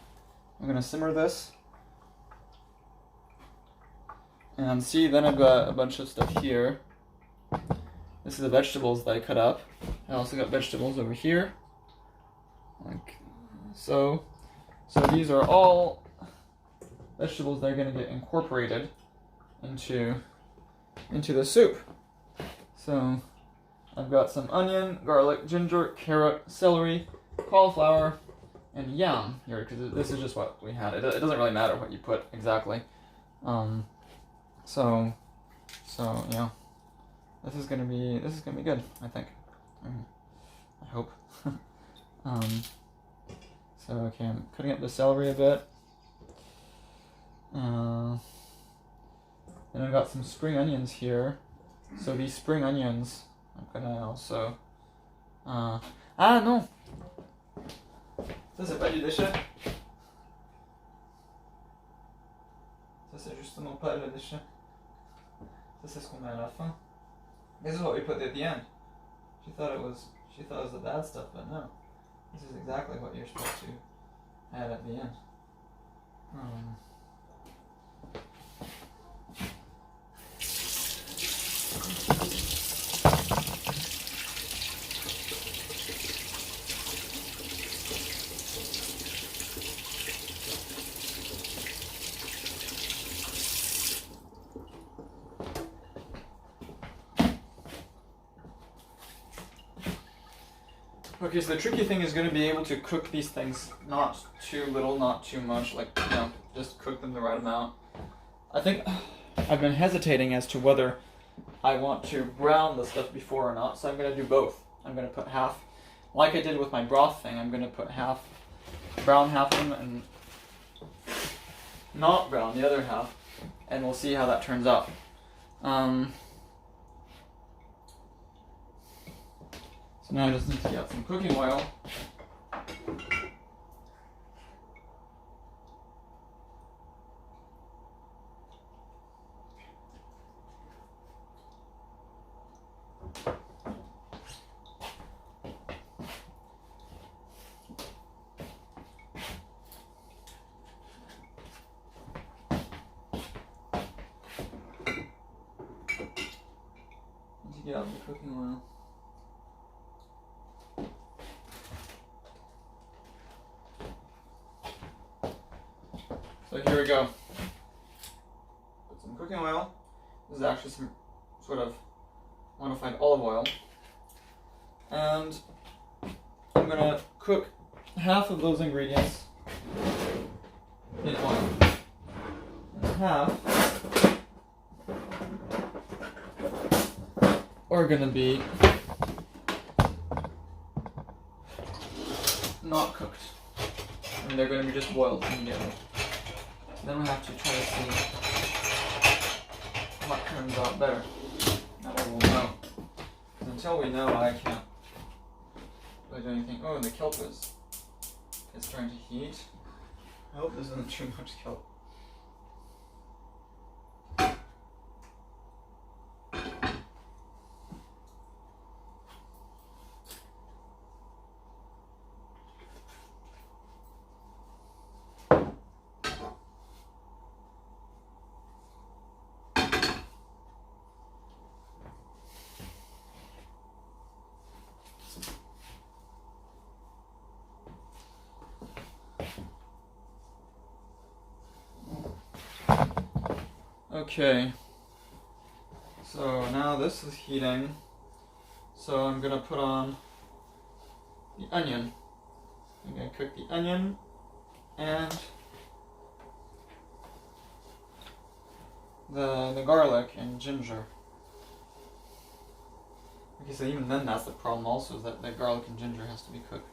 A: I'm going to simmer this. And see, then I've got a bunch of stuff here. This is the vegetables that I cut up. I also got vegetables over here. Like so. So these are all vegetables that are going to get incorporated into the soup. So I've got some onion, garlic, ginger, carrot, celery, cauliflower, and yam here, because this is just what we had. It doesn't really matter what you put exactly. So yeah, this is gonna be good, I think. I hope. So okay, I'm cutting up the celery a bit. Then I've got some spring onions here. So these spring onions, I'm gonna also. Ah non. Ça c'est pas du déchet. Ça c'est justement pas le déchet. This is what we met at la fin. This is what we put at the end. She thought it was the bad stuff, but no. This is exactly what you're supposed to add at the end. Okay, so the tricky thing is going to be able to cook these things not too little, not too much, like, you know, just cook them the right amount. I think I've been hesitating as to whether I want to brown the stuff before or not, so I'm going to do both. I'm going to put half, like I did with my broth thing, I'm going to put half, brown half of them and not brown the other half, and we'll see how that turns out. So now I just need to get some cooking oil. Need to get out the cooking oil. So here we go. Put some cooking oil. This is actually some sort of modified olive oil. And I'm gonna cook half of those ingredients in oil. And half are gonna be not cooked. I mean, they're gonna be just boiled immediately. Then we have to try to see what turns out better. That way we'll know. Until we know, I can't really do anything. Oh, and the kelp is starting to heat. I hope this isn't too much kelp. Okay, so now this is heating, so I'm gonna put on the onion. I'm gonna cook the onion and the garlic and ginger. Okay, so even then that's the problem also, is that the garlic and ginger has to be cooked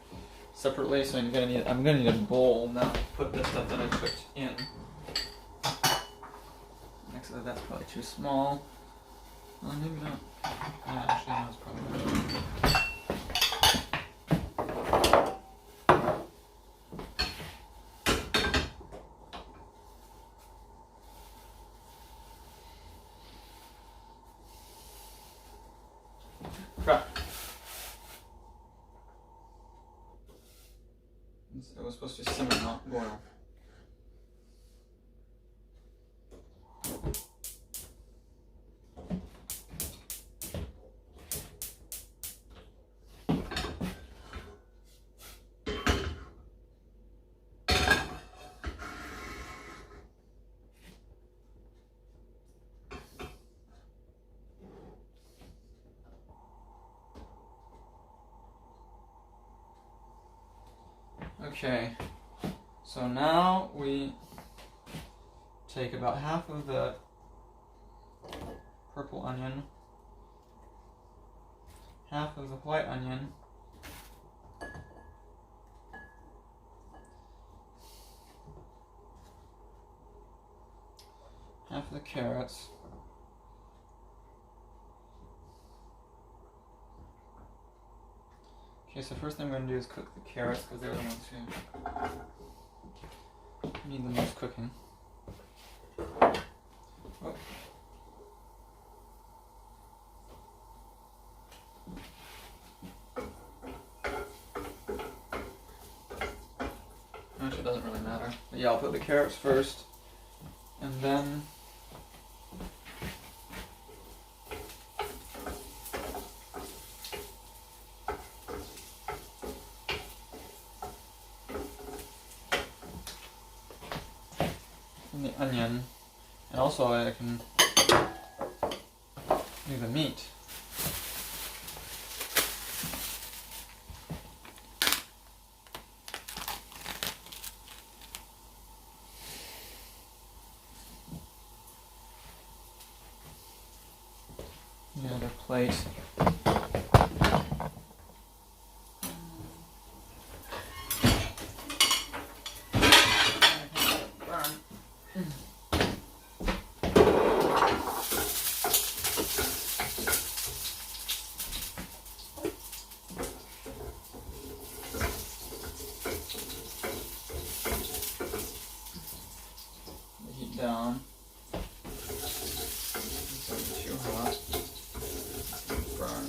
A: separately, so I'm gonna need a bowl now to put the stuff that I cooked in. So that's probably too small. Maybe not. Yeah, actually, no, it's probably crap. It was supposed to simmer, not boil. Okay, so now we take about half of the purple onion, half of the white onion, half of the carrots, okay, so first thing I'm going to do is cook the carrots because they're the ones who need the most cooking. Oh. Actually, it doesn't really matter. But yeah, I'll put the carrots first, and then the onion, and also I can do the meat. Another plate. Heat down. It's not too hot. Burn.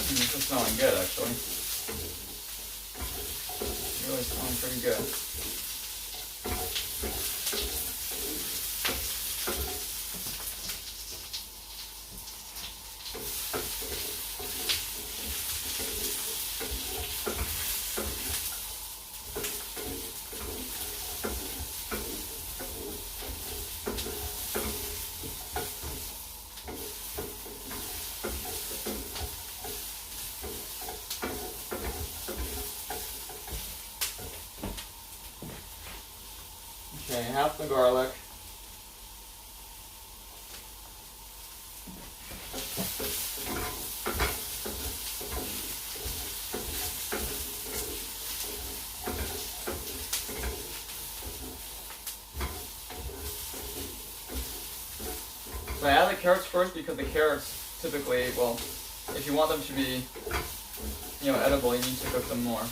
A: This is smelling good, actually. It's really smelling pretty good. Okay, half the garlic. So I add the carrots first because the carrots typically, well, if you want them to be, edible, you need to cook them more.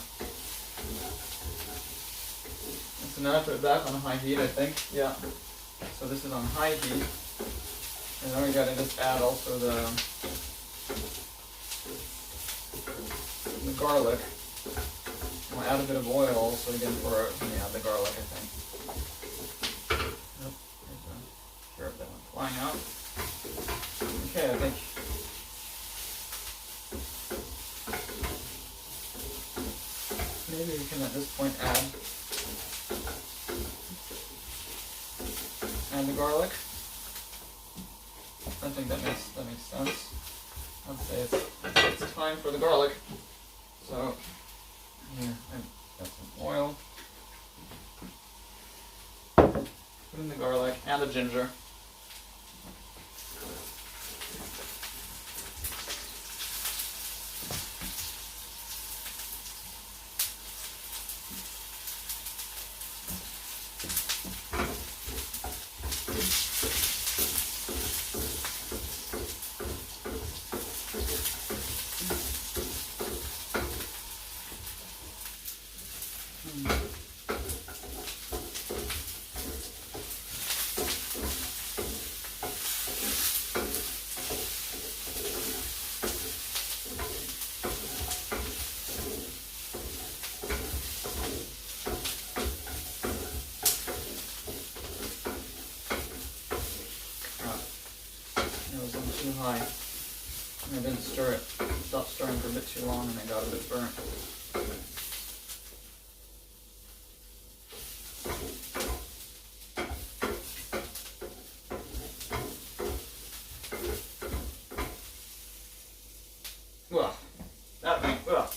A: So now I put it back on high heat, I think. Yeah. So this is on high heat. And then we gotta just add also the garlic. I'll add a bit of oil also again for when you add the garlic, I think. Nope. There's a carrot that went flying out. Okay, I think. Maybe we can at this point add the garlic. I think that makes sense. I'd say it's time for the garlic. So here I've got some oil. Put in the garlic and the ginger. Too high. And I didn't stir it. Stopped stirring for a bit too long and I got a bit burnt. Ugh. That thing. Ugh.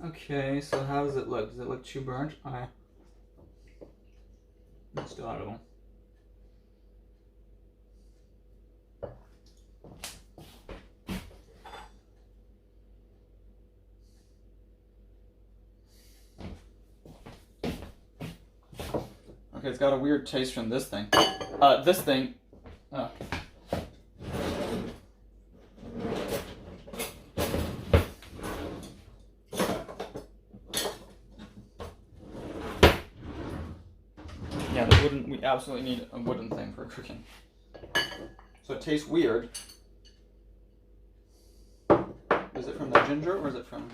A: Okay, so how does it look? Does it look too burnt? Okay. It's still edible. Okay, it's got a weird taste from this thing. This thing. Yeah, the wooden. We absolutely need a wooden thing for cooking. So it tastes weird. Is it from the ginger or is it from?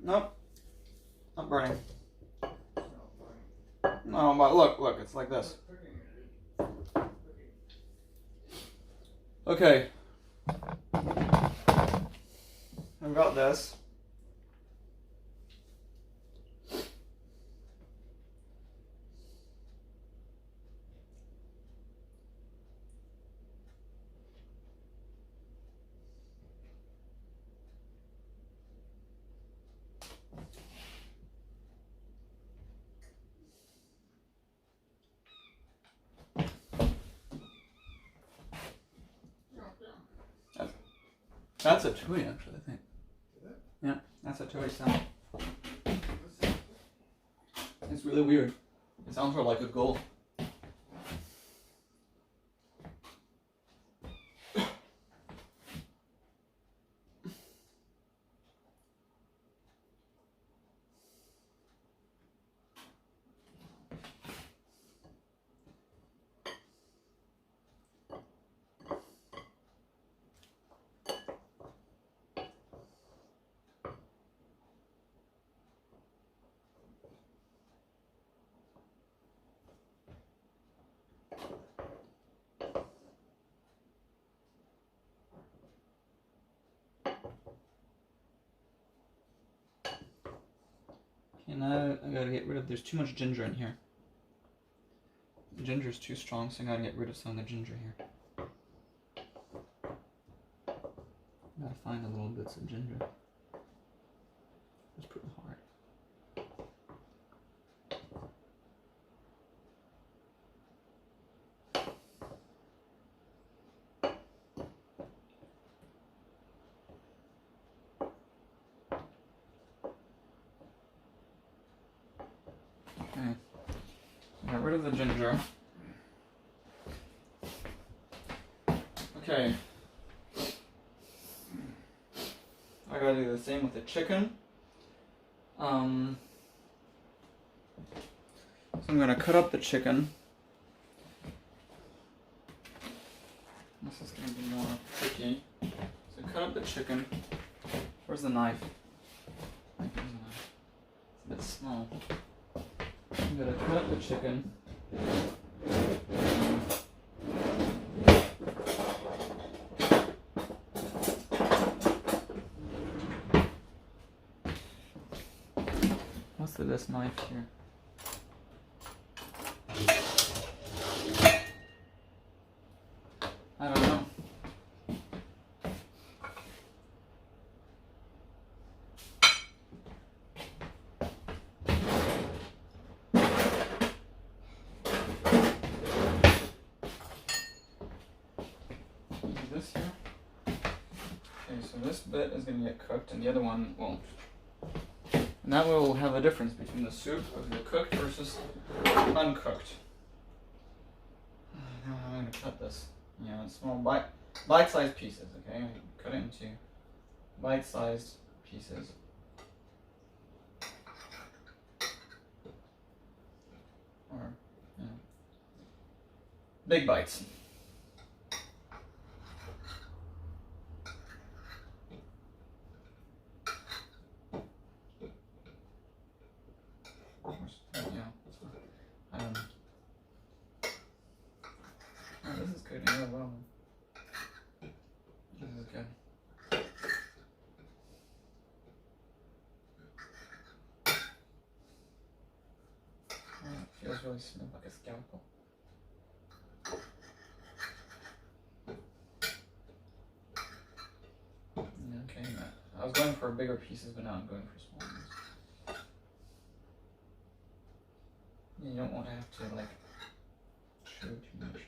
A: Nope. Not burning. No, but look, it's like this. Okay. I've got this. That's a tui, actually, I think. Yeah, that's a tui sound. It's really weird. It sounds more like a gull. Okay, now I gotta get rid of, there's too much ginger in here. The ginger's too strong, so I gotta get rid of some of the ginger here. Gotta find the little bits of ginger. It's pretty hard. Okay, got rid of the ginger. Okay, I gotta do the same with the chicken. So I'm gonna cut up the chicken. This is gonna be more tricky. So cut up the chicken. Where's the knife? Where's the knife? It's a bit small. I'm gonna cut up the chicken. What's this knife here? I don't know. This here. Okay, so this bit is going to get cooked and the other one won't. And that will have a difference between the soup of the cooked versus uncooked. Now I'm going to cut this. Yeah, in small bite-sized pieces, okay? Cut it into bite-sized pieces. Or, you know, big bites. good. Yeah, well. This is good. It feels really smooth, like a scalpel. Okay, I was going for bigger pieces, but now I'm going for small ones. You don't want to have to like show too much.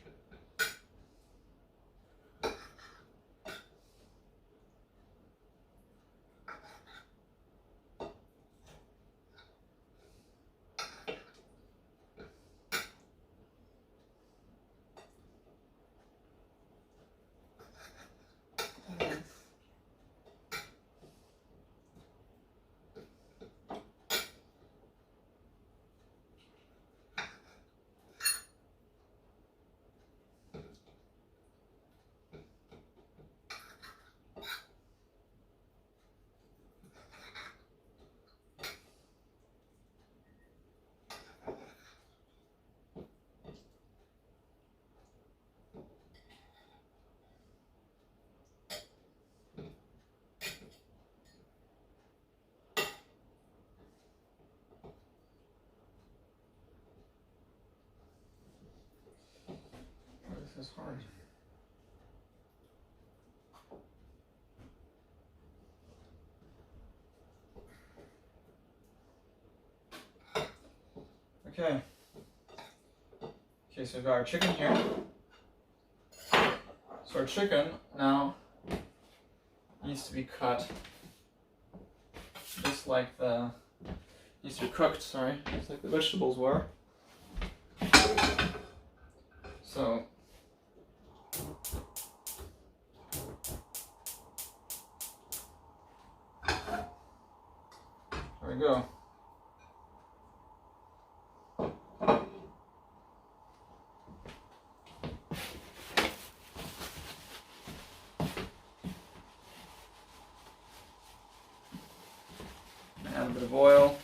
A: This is hard. Okay. Okay, so we've got our chicken here. So our chicken now needs to be cut just like needs to be cooked, sorry, just like the vegetables were. So there we go. Add a bit of oil.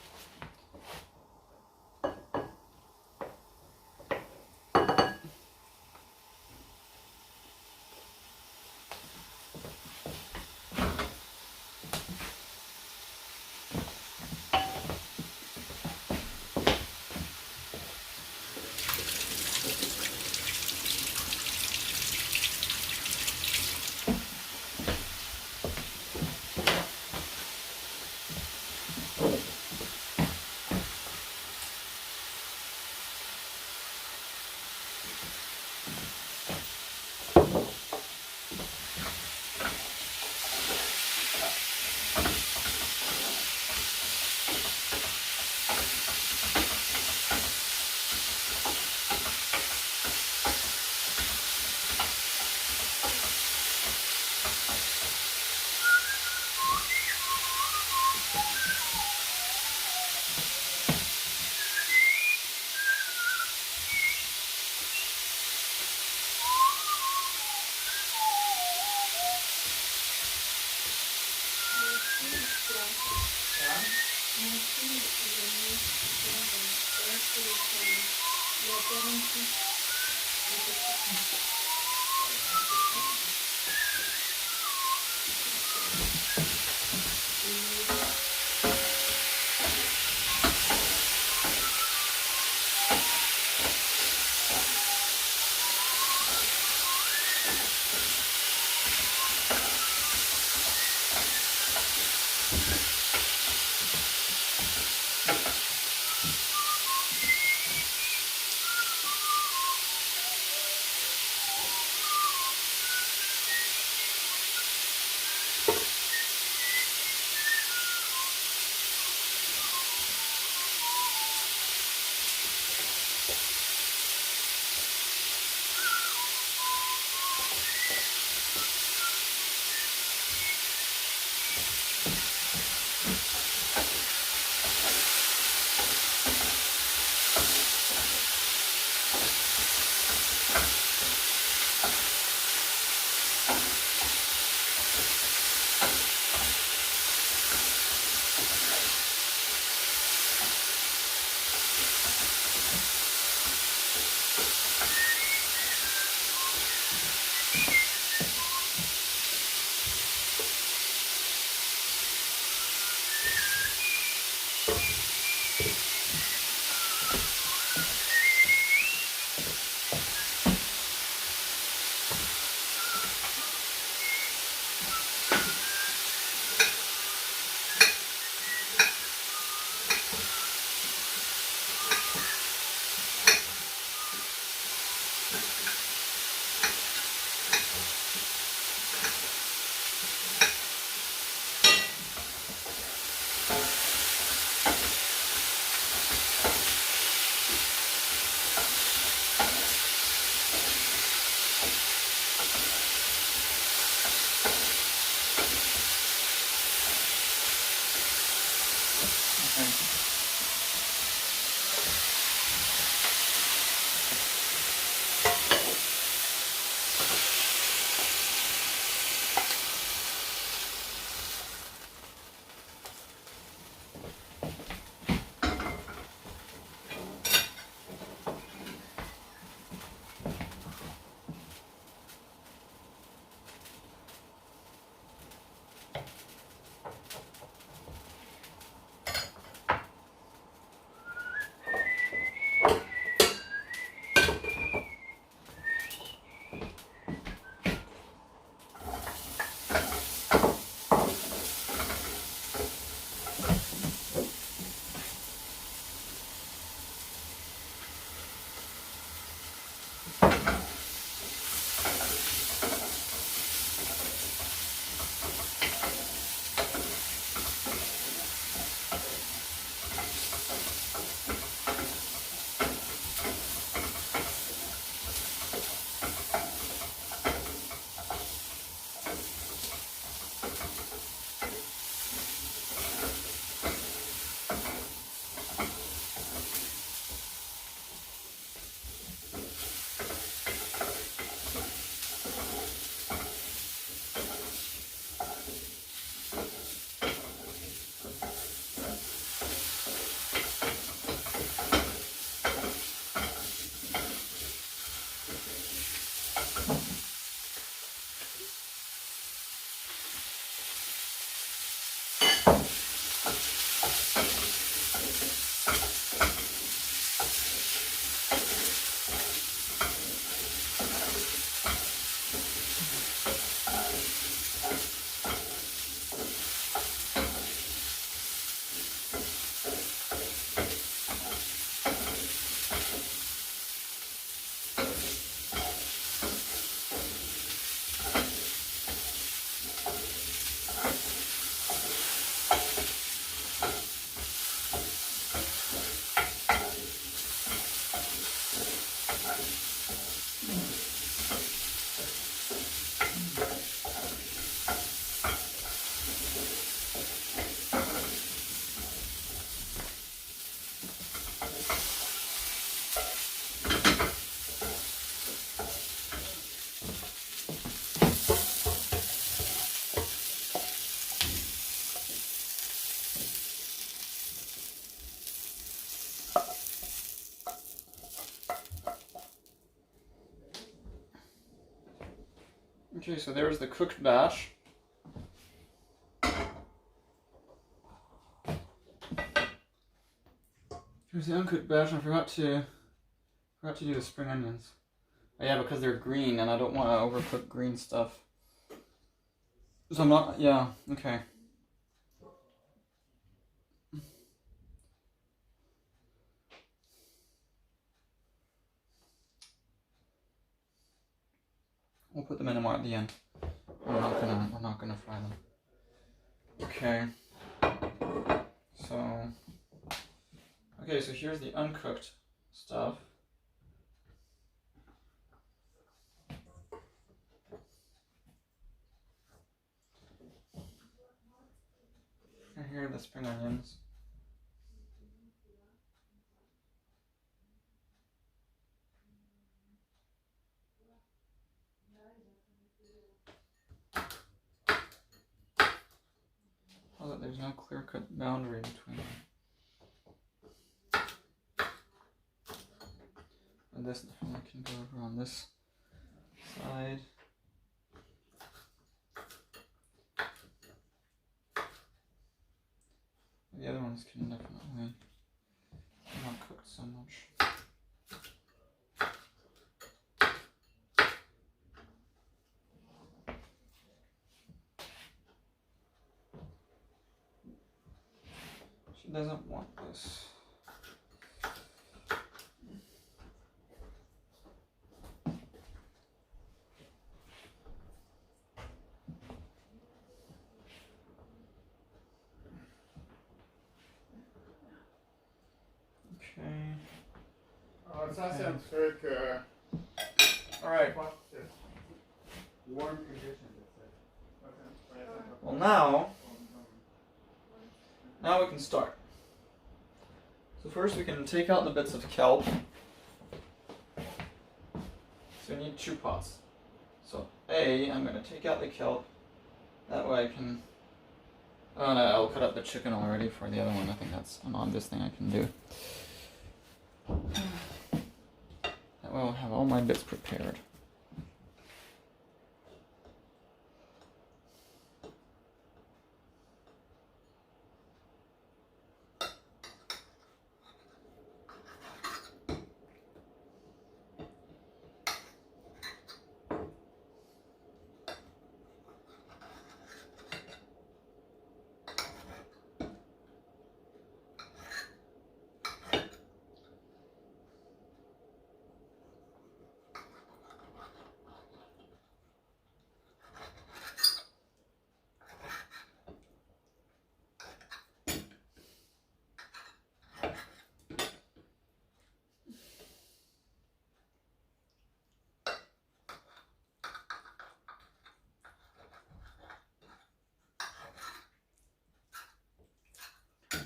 A: Okay, so there's the cooked batch. Here's the uncooked batch. I forgot to do the spring onions. Oh, yeah, because they're green and I don't want to overcook green stuff. So I'm not, yeah, okay. We'll put them in more at the end. We're not gonna fry them. Okay. So here's the uncooked stuff. And here are the spring onions. Oh, there's no clear-cut boundary between them. And this definitely can go over on this side. The other ones can definitely not cooked so much. She doesn't want this. Okay.
D: Ça, c'est un truc.
A: Alright.
D: Warm conditions.
A: Well, now we can start. So first we can take out the bits of kelp. So we need 2 pots. So I'm going to take out the kelp. That way I can... Oh no, I'll cut up the chicken already for the other one. I think that's an obvious thing I can do. That way I'll have all my bits prepared.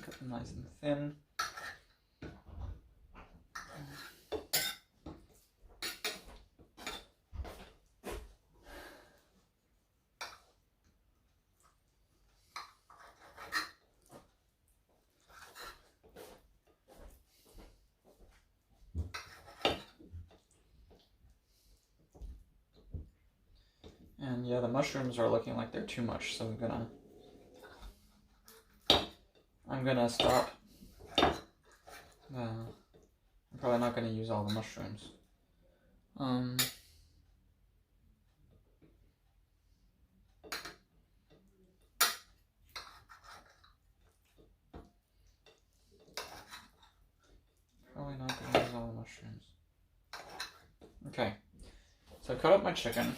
A: Cut them nice and thin. And yeah, the mushrooms are looking like they're too much, so I'm gonna stop. I'm probably not gonna use all the mushrooms. Probably not gonna use all the mushrooms. Okay, so I cut up my chicken.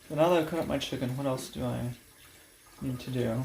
A: So now that I've cut up my chicken, what else do I need to do?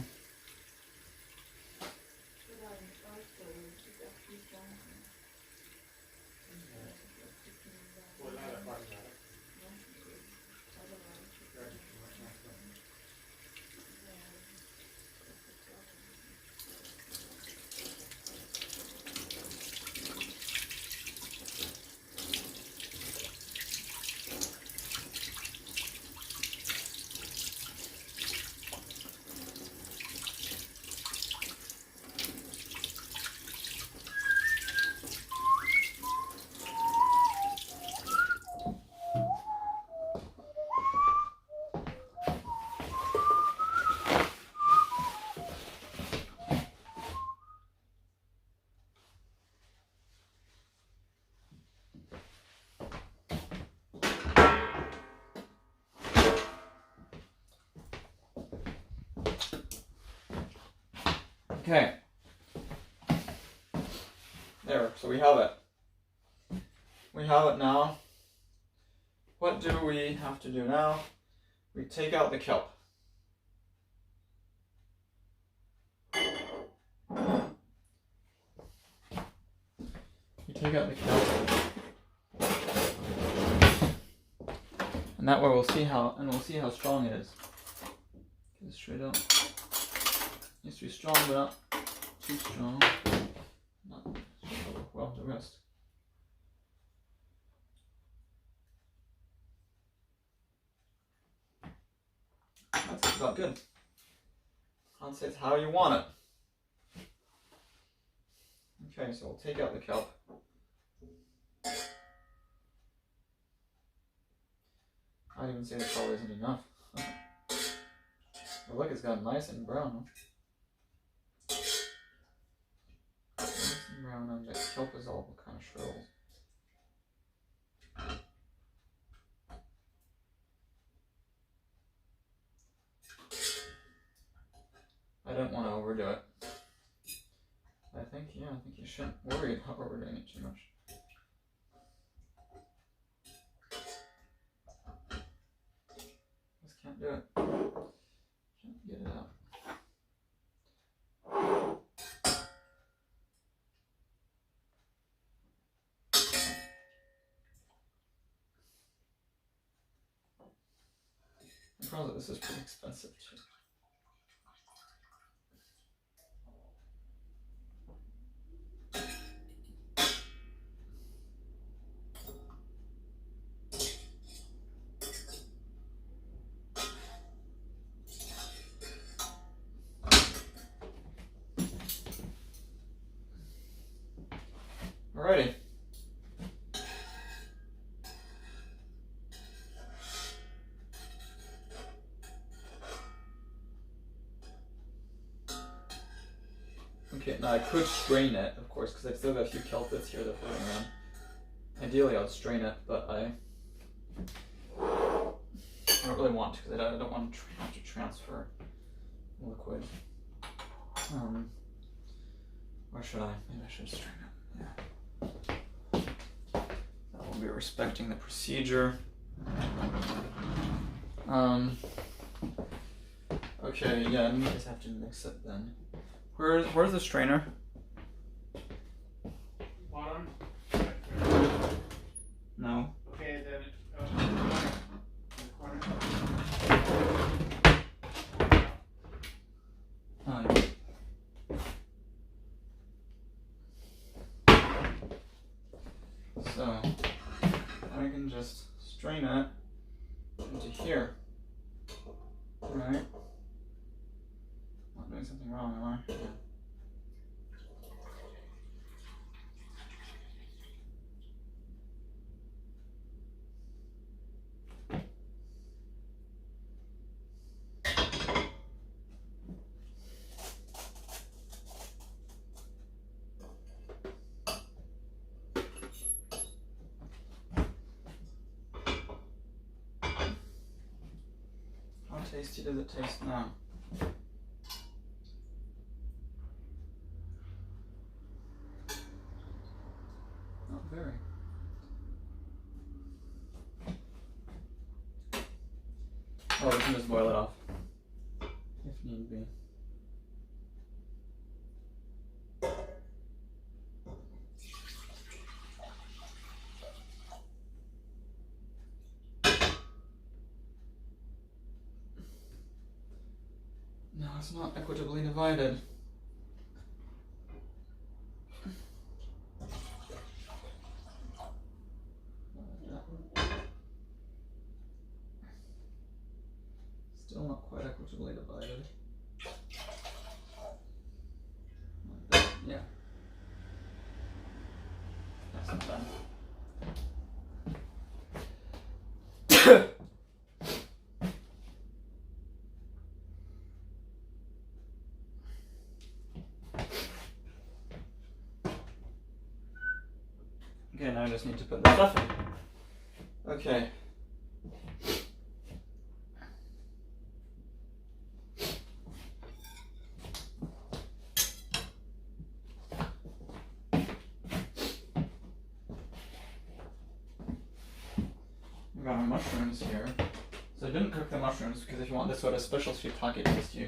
A: Okay. There, so we have it. We have it now. What do we have to do now? We take out the kelp. You take out the kelp. And that way we'll see how strong it is. Get it straight up. Needs to be strong, but not too strong. Not well the rest. That's about good. I'd say it's how you want it. Okay, so we'll take out the kelp. I'd even say this probably isn't enough. But look, it's got nice and brown. Nice and brown, and the kelp is all kind of shriveled. I don't want to overdo it. I think you shouldn't worry about overdoing it too much. Just can't do it. Can't get it out. The problem is this is pretty expensive too. Alrighty. Okay, now I could strain it, of course, because I've still got a few kelp bits here that are floating around. Ideally, I would strain it, but I don't really want to, because I don't want to have to transfer liquid. Or should I? Maybe I should strain it. Yeah. That will be respecting the procedure. Okay, yeah, I just have to mix it then. Where's the strainer?
E: Bottom.
A: No.
E: Okay, then the corner.
A: Oh, yeah. So I can just strain it into here. Right? Not doing something wrong, am I? Yeah. How tasty does it taste now? Not very. Oh, we can just boil it off if need be. No, it's not equitably divided. Still not quite equitably divided. Yeah. That's not bad. Okay, now I just need to put the stuff in. Okay. got our mushrooms here. So I didn't cook the mushrooms because if you want this sort of special shiitake taste, you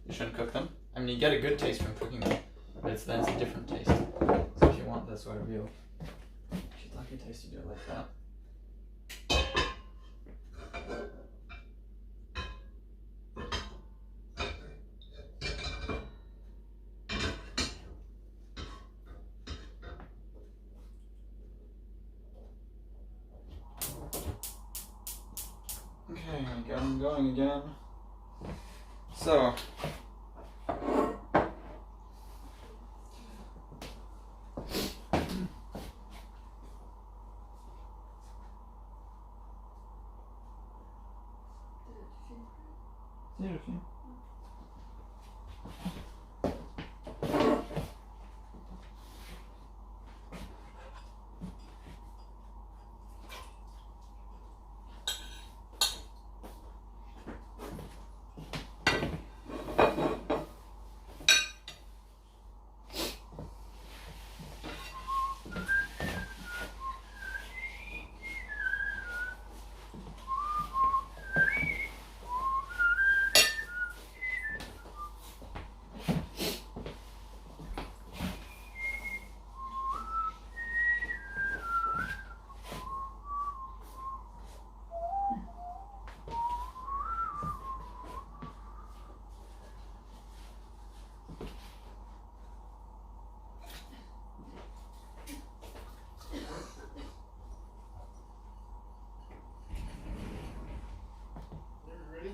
A: shouldn't cook them. I mean, you get a good taste from cooking them, but it's a different taste. So if you want this sort of real shiitake taste, you do it like that. Okay, I'm going again. So,
E: Ready?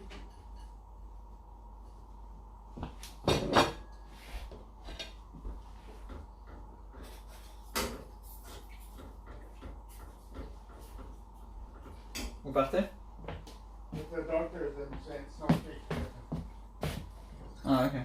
A: vous partez?
E: If the doctor is saying it's not fit.
A: Ah, okay.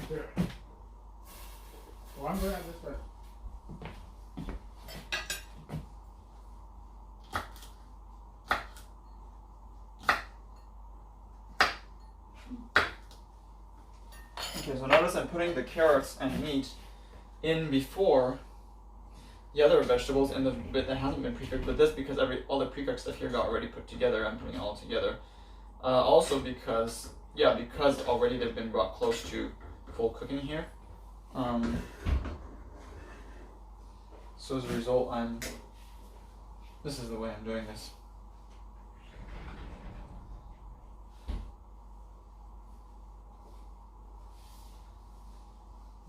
E: Here. Oh, I'm going this way.
A: Okay, so notice I'm putting the carrots and meat in before the other vegetables in the bit that hasn't been pre-cooked, but this because all the pre-cooked stuff here got already put together, I'm putting it all together. Also because already they've been brought close to full cooking here. So as a result, this is the way I'm doing this.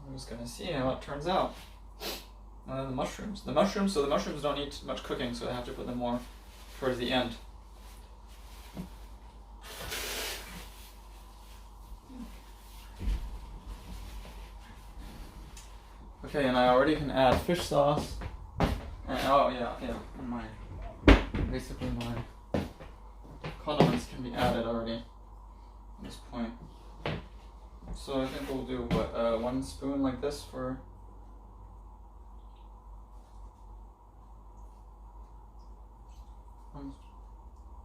A: I'm just gonna see how it turns out. And then the mushrooms. So the mushrooms don't need much cooking, so I have to put them more towards the end. Okay, and I already can add fish sauce. And, oh yeah, and basically my condiments can be added already at this point. So I think we'll do what, 1 spoon like this for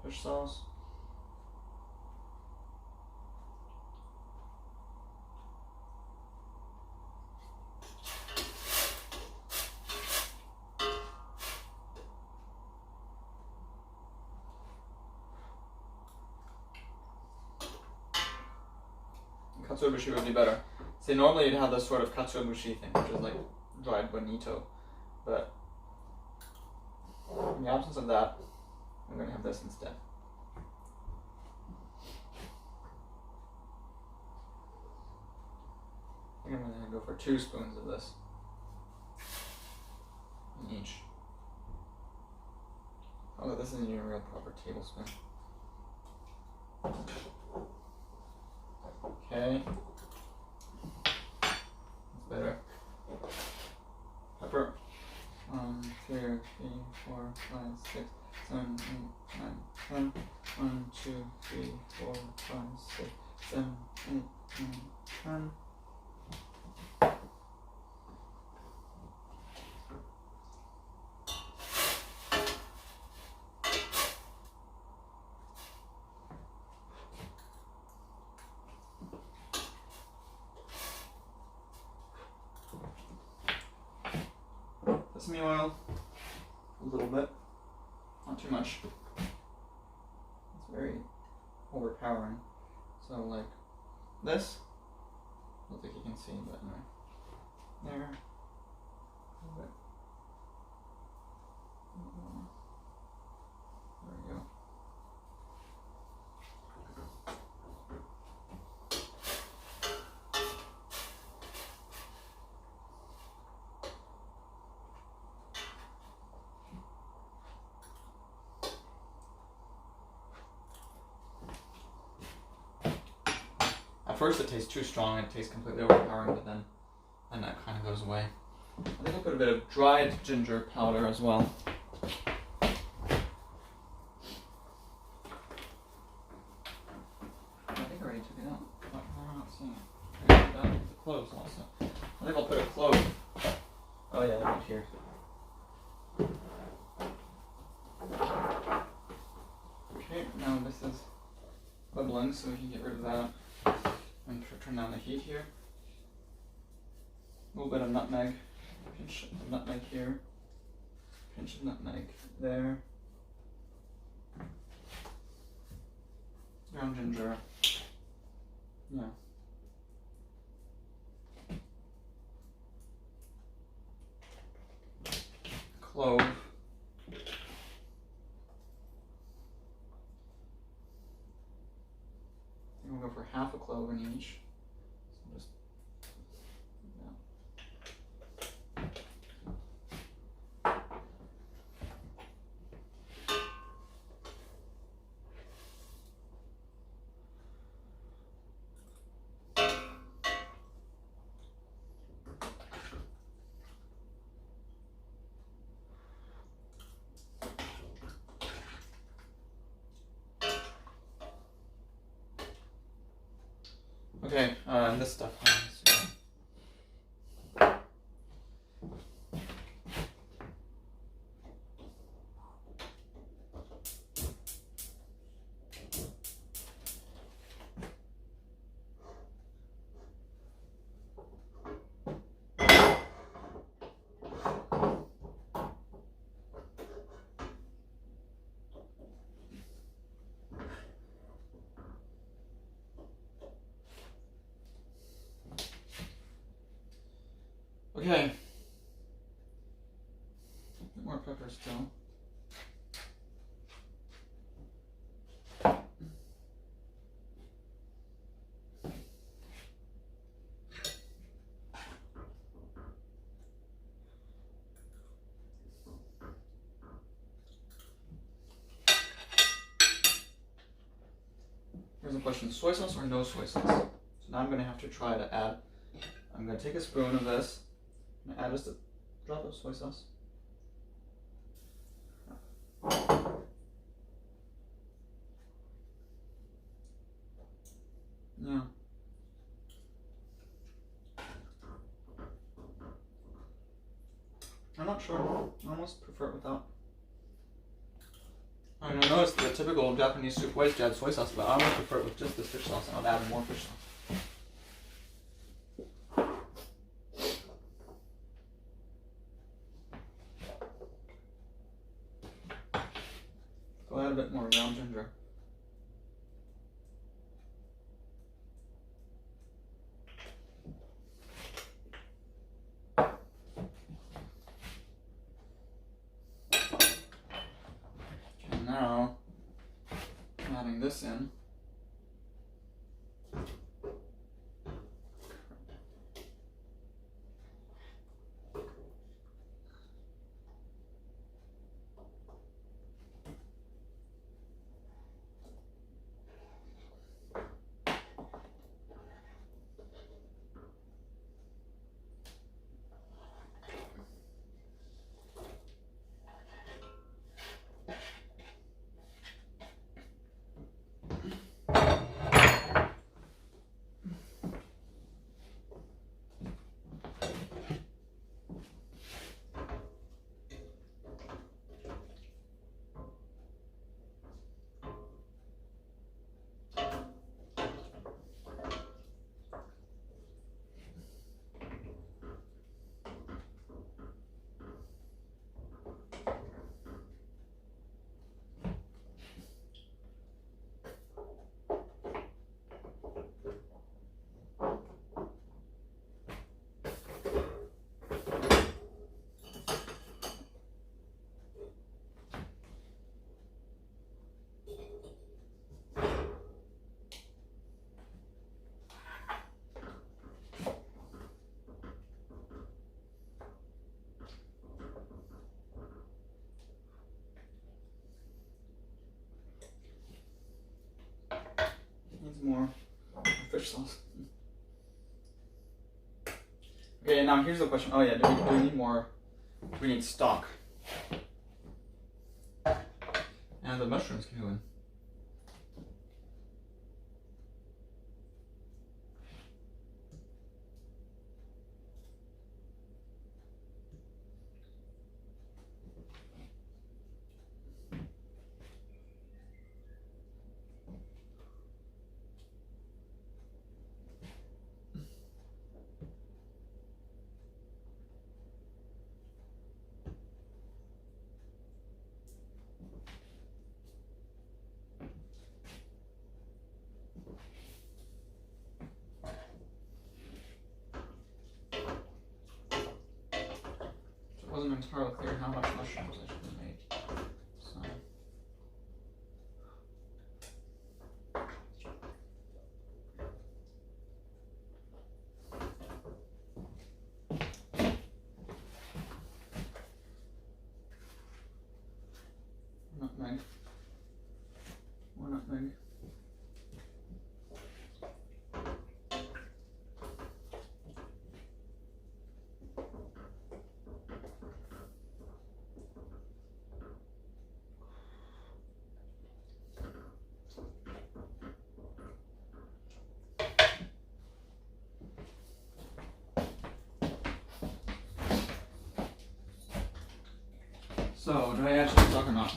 A: fish sauce. Katsuobushi would be better. See, normally you'd have this sort of katsuobushi thing, which is like dried bonito, but in the absence of that, I'm going to have this instead. I think I'm going to go for 2 spoons of this in each. Oh, this isn't even a real proper tablespoon. Okay. That's better. 2, 3, 4, 5, 6, 7, 8, 9, 10. 1, 2, 3, 4, 5, 6, 7, 8, 9, 10. Sesame oil, a little bit, not too much. It's very overpowering. So like this, I don't think you can see, but anyway, there, a little bit. There we go. At first it tastes too strong, it tastes completely overpowering, but then that kind of goes away. I think I'll put a bit of dried ginger powder as well. I think I already took it out, but I'm not seeing it. I took it out with the cloves also. I think I'll put a clove. Oh yeah, right here. Okay, now this is bubbling, so we can get rid of that. And turn down the heat here. A little bit of nutmeg. Pinch of nutmeg here. Pinch of nutmeg there. Ground ginger. Yeah. Clove. We'll go for half a clove in each. So just okay, and this stuff. Okay. A bit more pepper still. Here's a question, soy sauce or no soy sauce? So now I'm going to have to try to add, I'm going to take a spoon of this, and add just a drop of soy sauce. Yeah. I'm not sure. I almost prefer it without. I mean, I know it's the typical Japanese soup ways to add soy sauce, but I almost prefer it with just this fish sauce, and I'll add more fish sauce. So I'll add a bit more ground ginger. Now, I'm adding this in. needs more fish sauce. Okay, now here's the question. Oh yeah, do we need more? We need stock. And the mushrooms can go in. It wasn't entirely clear how much mushrooms I should make. So. Nutmeg. More nutmeg. So, do I actually suck or not?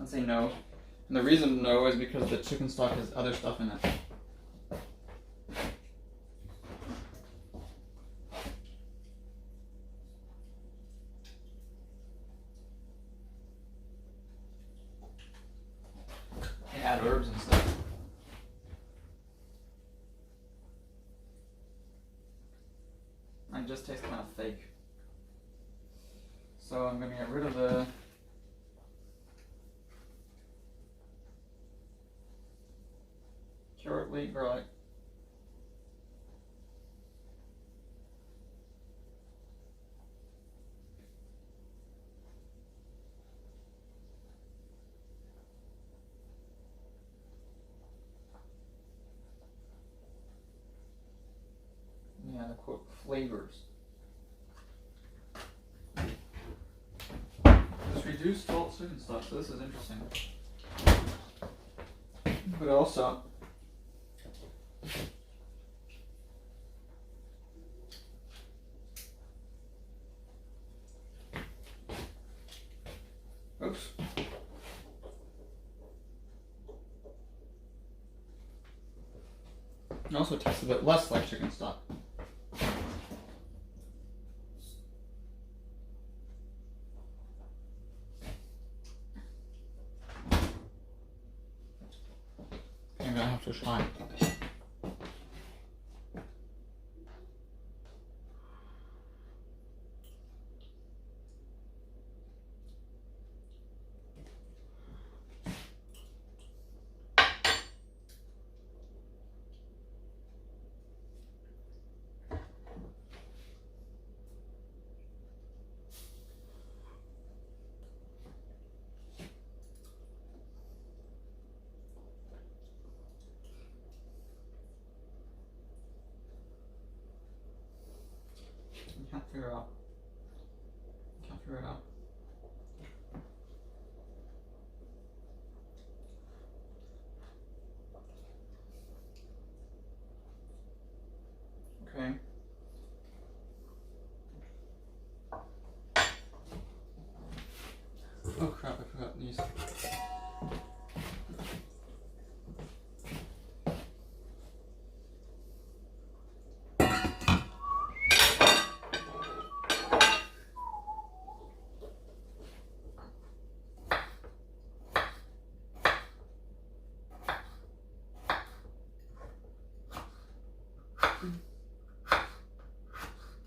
A: I'd say no. And the reason no is because the chicken stock has other stuff in it. They add herbs and stuff. It just tastes kind of fake. So I'm going to get rid of the carrot, wheat, garlic. Yeah, the quote flavors. This reduced salt chicken stock, so this is interesting. But also, oops. It also tastes a bit less like chicken stock. I'm gonna have to try. Can't figure it out. Can't figure it out. Okay. Oh crap, I forgot these.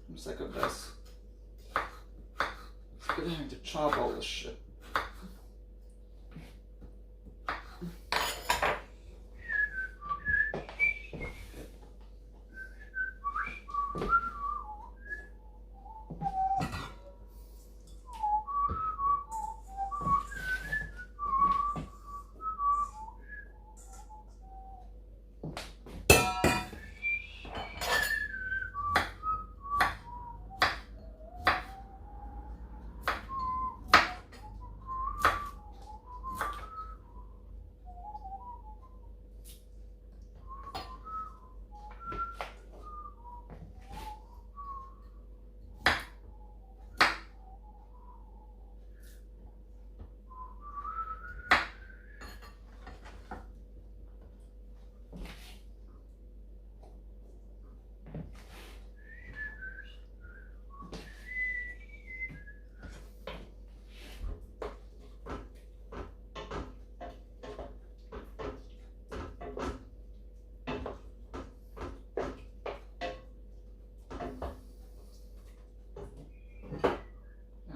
A: I'm sick of this. Sick of having to chop all this shit.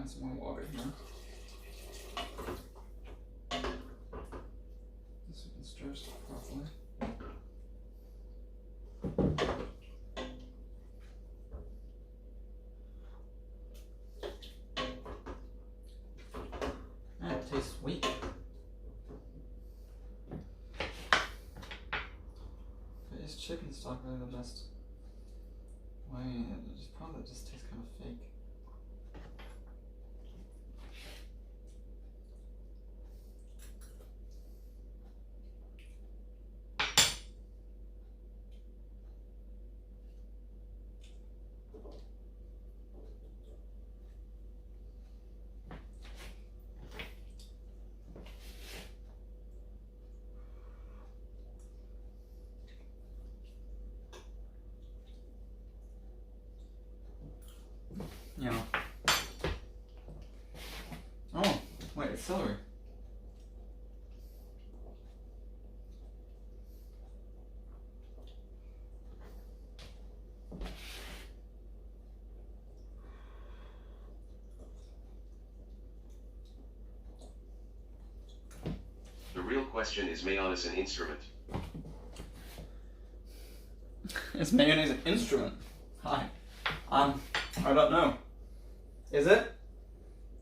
A: Add some more water here. This we can stir stuff properly. It tastes sweet. But is chicken stock really the best way? It's probably just tastes kind of fake. Yeah. Oh, wait, it's celery.
C: The real question is mayonnaise an instrument?
A: Is mayonnaise an instrument? Hi. I don't know. Is it?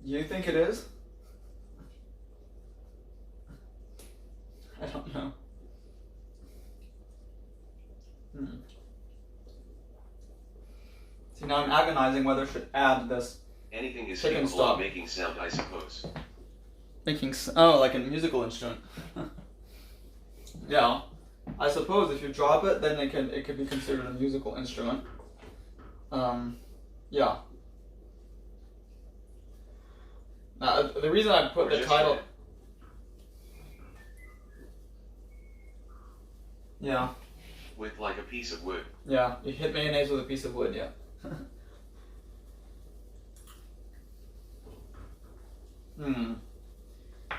A: You think it is? I don't know. See, now I'm agonizing whether I should add this
C: Anything is
A: chicken
C: capable
A: stock.
C: of making sound, I suppose.
A: Oh, like a musical instrument. Yeah. I suppose if you drop it, then it could be considered a musical instrument. Yeah. Now, the reason I put
C: Or
A: the
C: just
A: title...
C: red.
A: Yeah.
C: With like a piece of wood.
A: Yeah, you hit mayonnaise with a piece of wood, yeah.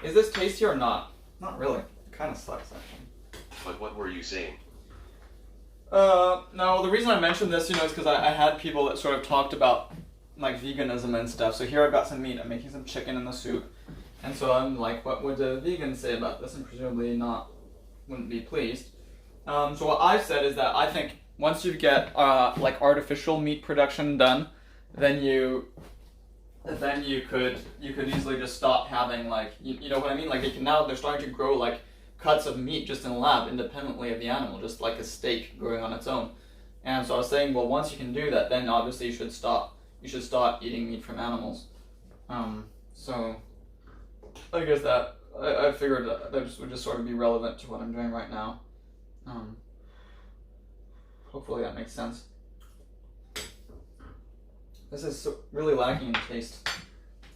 A: Is this tasty or not? Not really. It kind of sucks, actually.
C: But what were you saying?
A: No, the reason I mentioned this, is because I had people that sort of talked about, like, veganism and stuff. So here I've got some meat. I'm making some chicken in the soup. And so I'm like, what would the vegans say about this? And presumably wouldn't be pleased. So what I've said is that I think once you get, like, artificial meat production done, then you could easily just stop having, like, you know what I mean? Like, they're starting to grow, like, cuts of meat just in a lab independently of the animal, just like a steak growing on its own. And so I was saying, well, once you can do that, then obviously you should stop eating meat from animals. So I guess that I figured that would just sort of be relevant to what I'm doing right now. Hopefully that makes sense. This is really lacking in taste.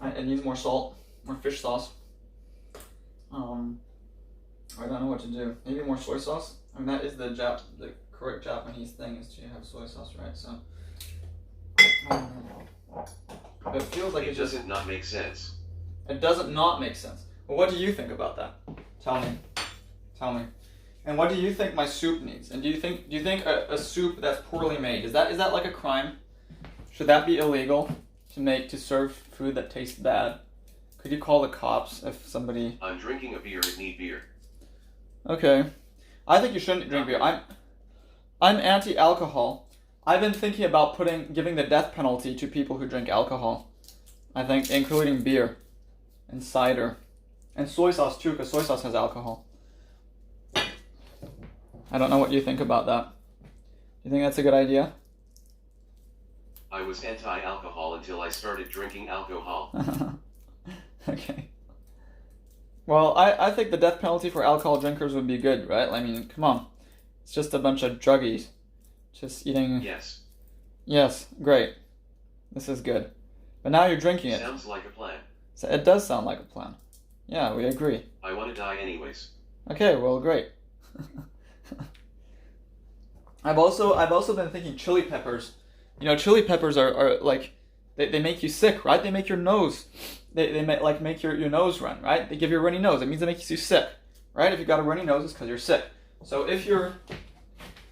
A: It needs more salt, more fish sauce. I don't know what to do. Maybe more soy sauce? I mean, that is the correct Japanese thing, is to have soy sauce, right? So, I don't know. But it feels like
C: It doesn't not make sense.
A: It doesn't not make sense. Well, what do you think about that? Tell me. And what do you think my soup needs? And do you think a soup that's poorly made, is that like a crime? Should that be illegal to serve food that tastes bad? Could you call the cops if somebody...
C: I'm drinking a beer, it need beer.
A: Okay. I think you shouldn't drink beer. I'm anti-alcohol. I've been thinking about giving the death penalty to people who drink alcohol. I think, including beer and cider. And soy sauce too, because soy sauce has alcohol. I don't know what you think about that. Do you think that's a good idea?
C: I was anti-alcohol until I started drinking alcohol.
A: Okay. Well, I think the death penalty for alcohol drinkers would be good, right? I mean, come on. It's just a bunch of druggies. Just eating...
C: Yes.
A: Yes, great. This is good. But now you're drinking it.
C: Sounds like a plan.
A: So it does sound like a plan. Yeah, we agree.
C: I want to die anyways.
A: Okay, well, great. I've also been thinking chili peppers. Chili peppers are like... They make you sick, right? They make your nose... They make your nose run, right? They give you a runny nose. It means it makes you sick, right? If you got a runny nose, it's because you're sick. So if you're,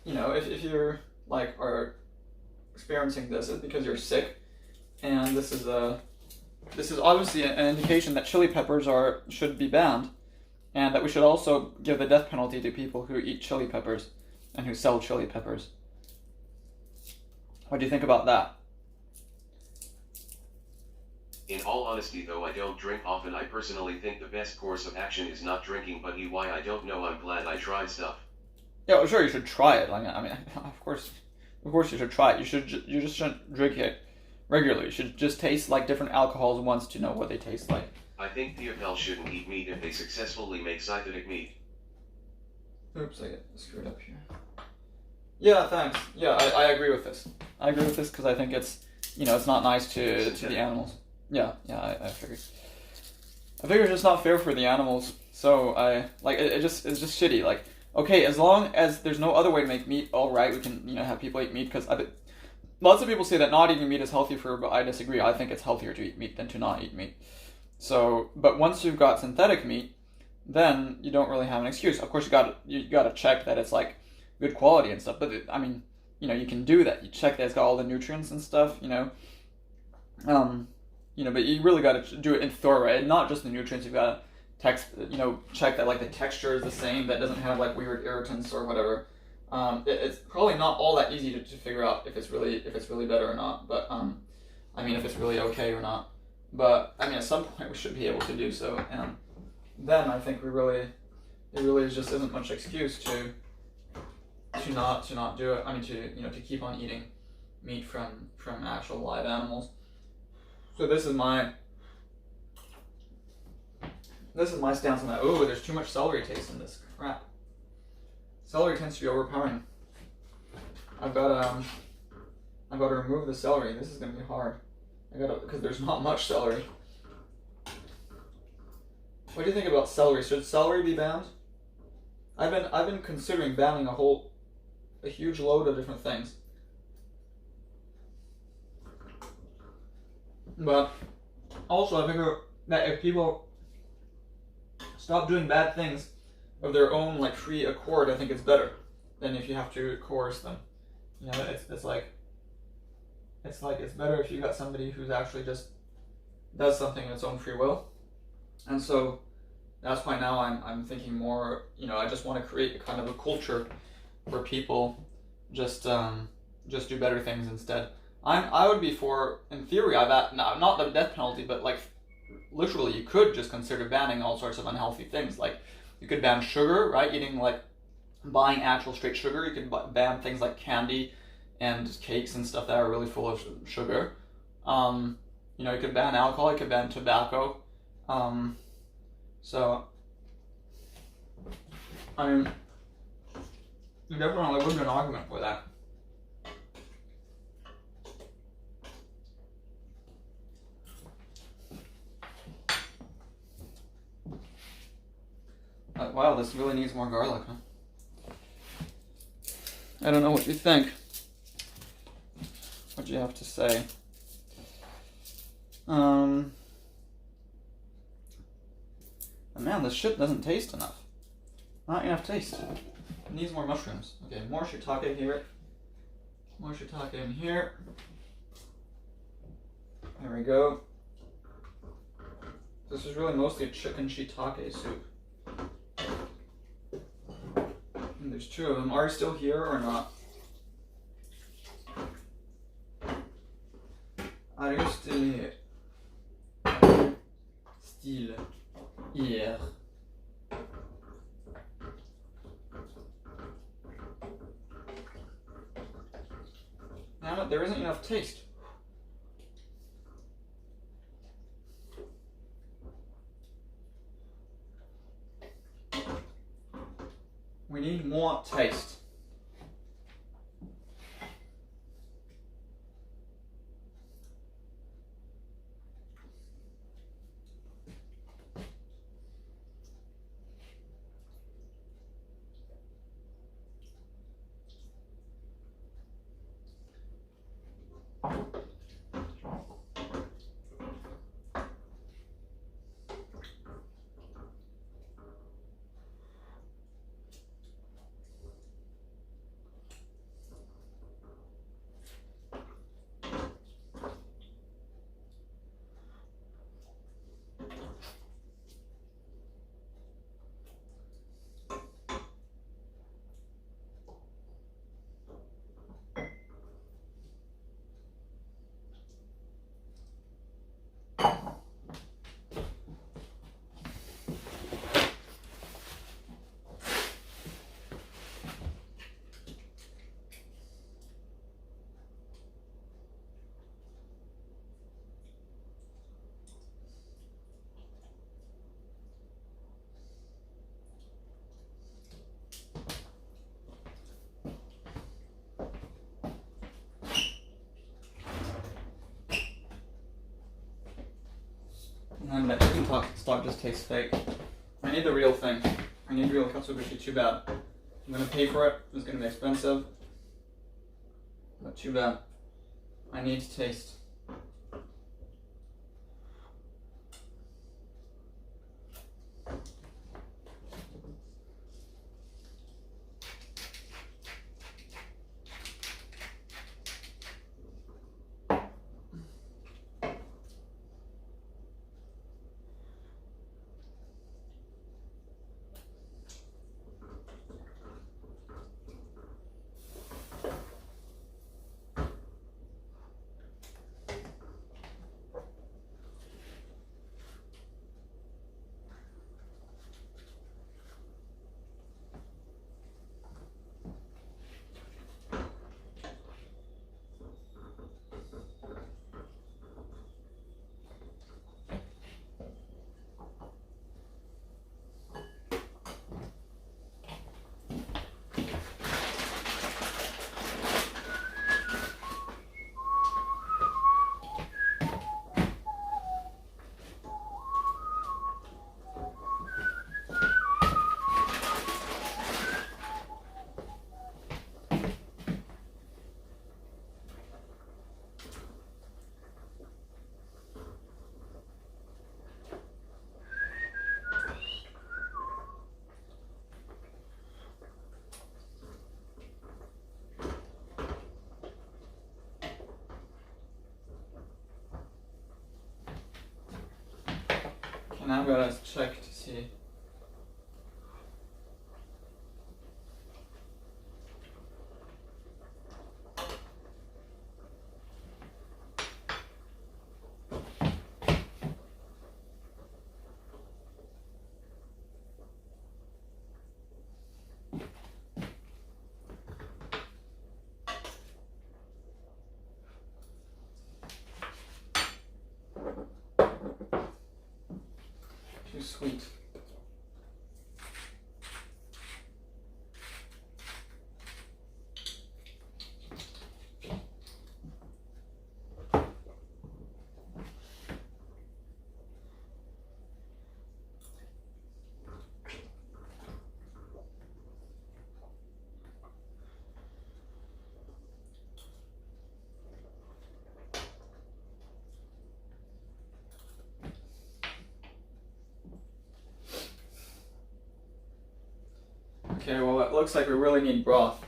A: if you're like are experiencing this, it's because you're sick, and this is this is obviously an indication that chili peppers should be banned, and that we should also give the death penalty to people who eat chili peppers and who sell chili peppers. What do you think about that?
C: In all honesty though, I don't drink often. I personally think the best course of action is not drinking, but why I don't know, I'm glad I tried stuff.
A: Yeah, well, sure, you should try it. I mean, of course you should try it. You just shouldn't drink it regularly. You should just taste like different alcohols once to know what they taste like.
C: I think PFL shouldn't eat meat if they successfully make synthetic meat.
A: Oops, I get screwed up here. Yeah, thanks. Yeah, I agree with this. I agree with this because I think it's not nice to the animals. Yeah, I figured. I figure it's just not fair for the animals. So it's just shitty. Like, okay, as long as there's no other way to make meat, all right, we can have people eat meat because lots of people say that not eating meat is healthy but I disagree. I think it's healthier to eat meat than to not eat meat. So, but once you've got synthetic meat, then you don't really have an excuse. Of course, you gotta check that it's like good quality and stuff. But you can do that. You check that it's got all the nutrients and stuff. But you really got to do it in thorough, right? Not just the nutrients. You've got to check that like the texture is the same, that doesn't have like weird irritants or whatever. It's probably not all that easy to figure out if it's really better or not. But if it's really okay or not. But at some point we should be able to do so, and then I think there really just isn't much excuse to not do it. To keep on eating meat from actual live animals. So this is my stance on that. Oh, there's too much celery taste in this crap. Celery tends to be overpowering. I've got to remove the celery. This is gonna be hard. Because there's not much celery. What do you think about celery? Should celery be banned? I've been considering banning a huge load of different things. But also I figure that if people stop doing bad things of their own like free accord, I think it's better than if you have to coerce them. It's better if you got somebody who's actually just does something in its own free will. And so that's why now I'm thinking more, I just want to create a kind of a culture where people just do better things instead. I would be for, in theory, not the death penalty, but like literally you could just consider banning all sorts of unhealthy things. Like you could ban sugar, right? Buying actual straight sugar. You could ban things like candy and cakes and stuff that are really full of sugar. You could ban alcohol, you could ban tobacco. You definitely wouldn't be an argument for that. Wow, this really needs more garlic, huh? I don't know what you think. What do you have to say? Man, this shit doesn't taste enough. Not enough taste. It needs more mushrooms. Okay, more shiitake here. More shiitake in here. There we go. This is really mostly a chicken shiitake soup. And there's two of them. Are you still here or not? Are you still here? Still here. Damn it, there isn't enough taste. We need more taste. stock just tastes fake. I need the real thing. I need real katsuobushi. Too bad. I'm gonna pay for it. It's gonna be expensive. But too bad. I need to taste. And I'm gonna check to see. Too sweet. Okay, well it looks like we really need broth.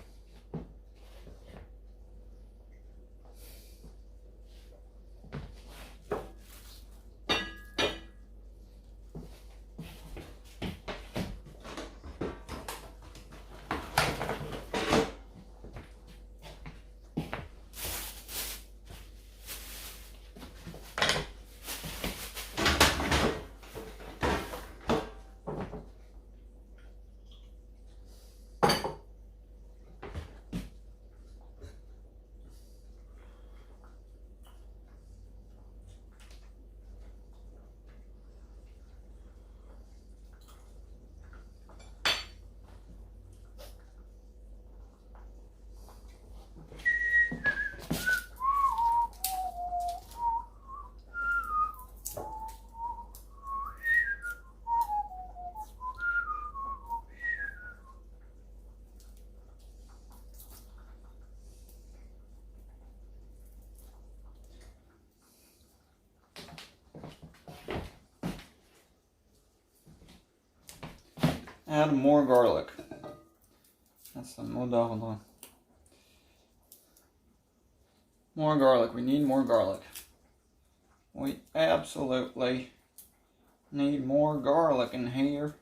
A: Add more garlic. That's the mot d'ordre. More garlic. We need more garlic. We absolutely need more garlic in here.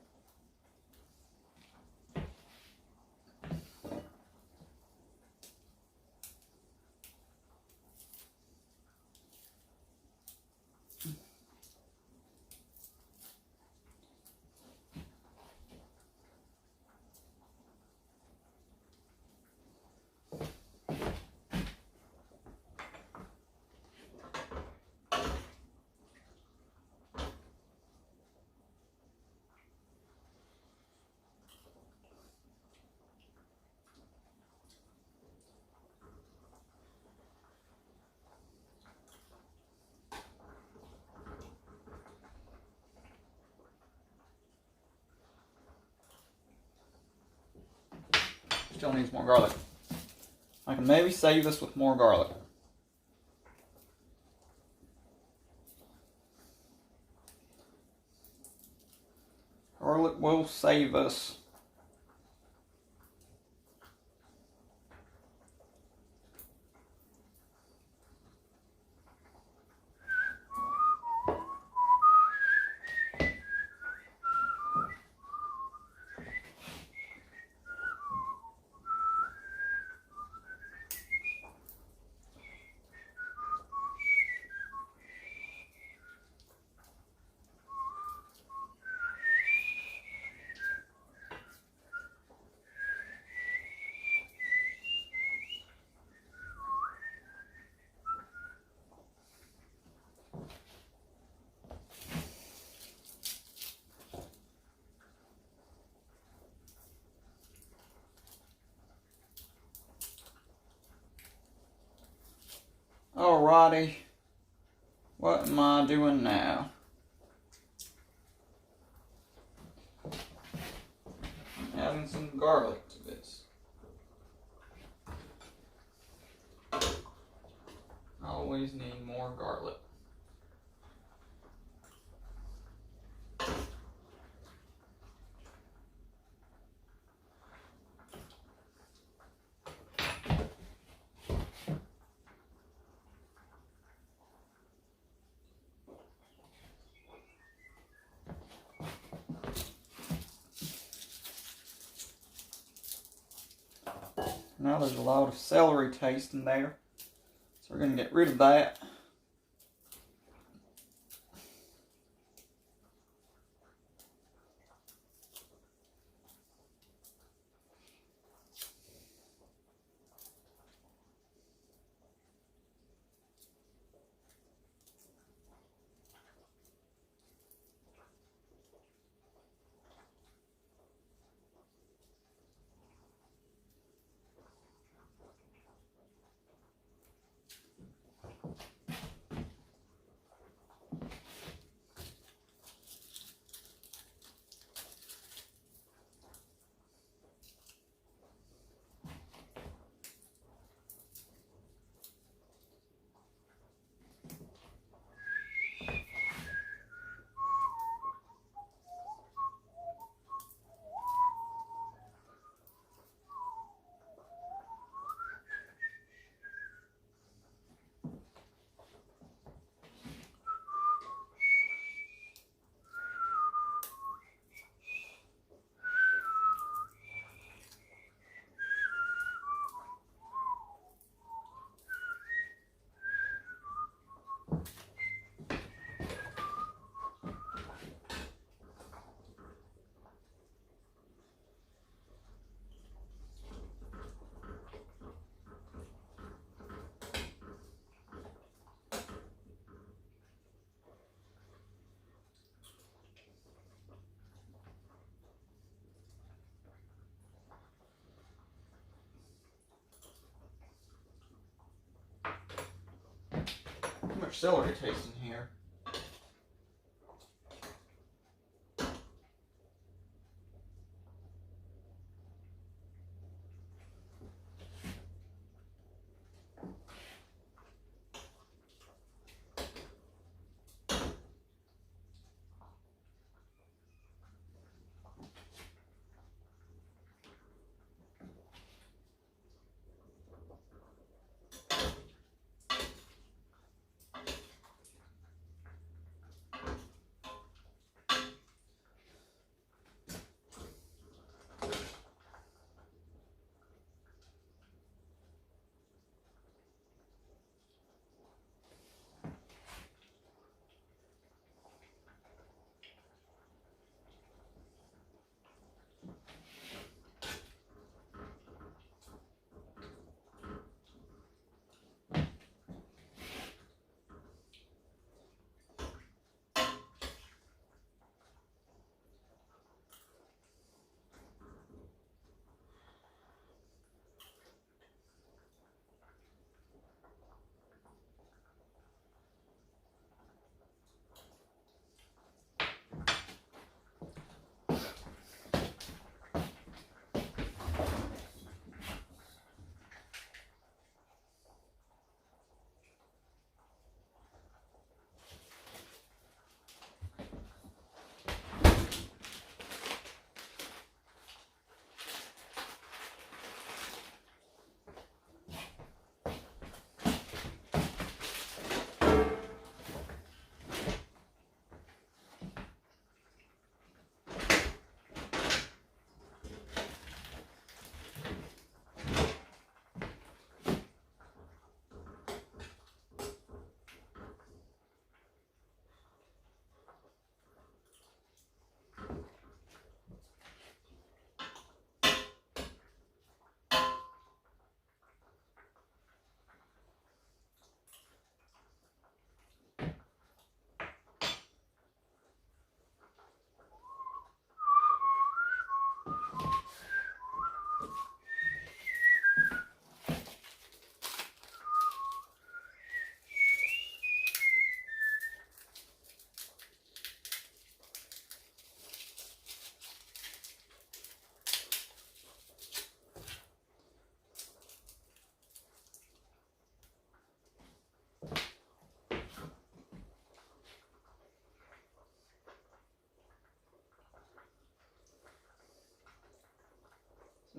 A: Still needs more garlic. I can maybe save this with more garlic. Garlic will save us. Alrighty, what am I doing now? I'm adding some garlic to this. Always need more garlic. Now there's a lot of celery taste in there, so we're going to get rid of that. Too much celery taste in here.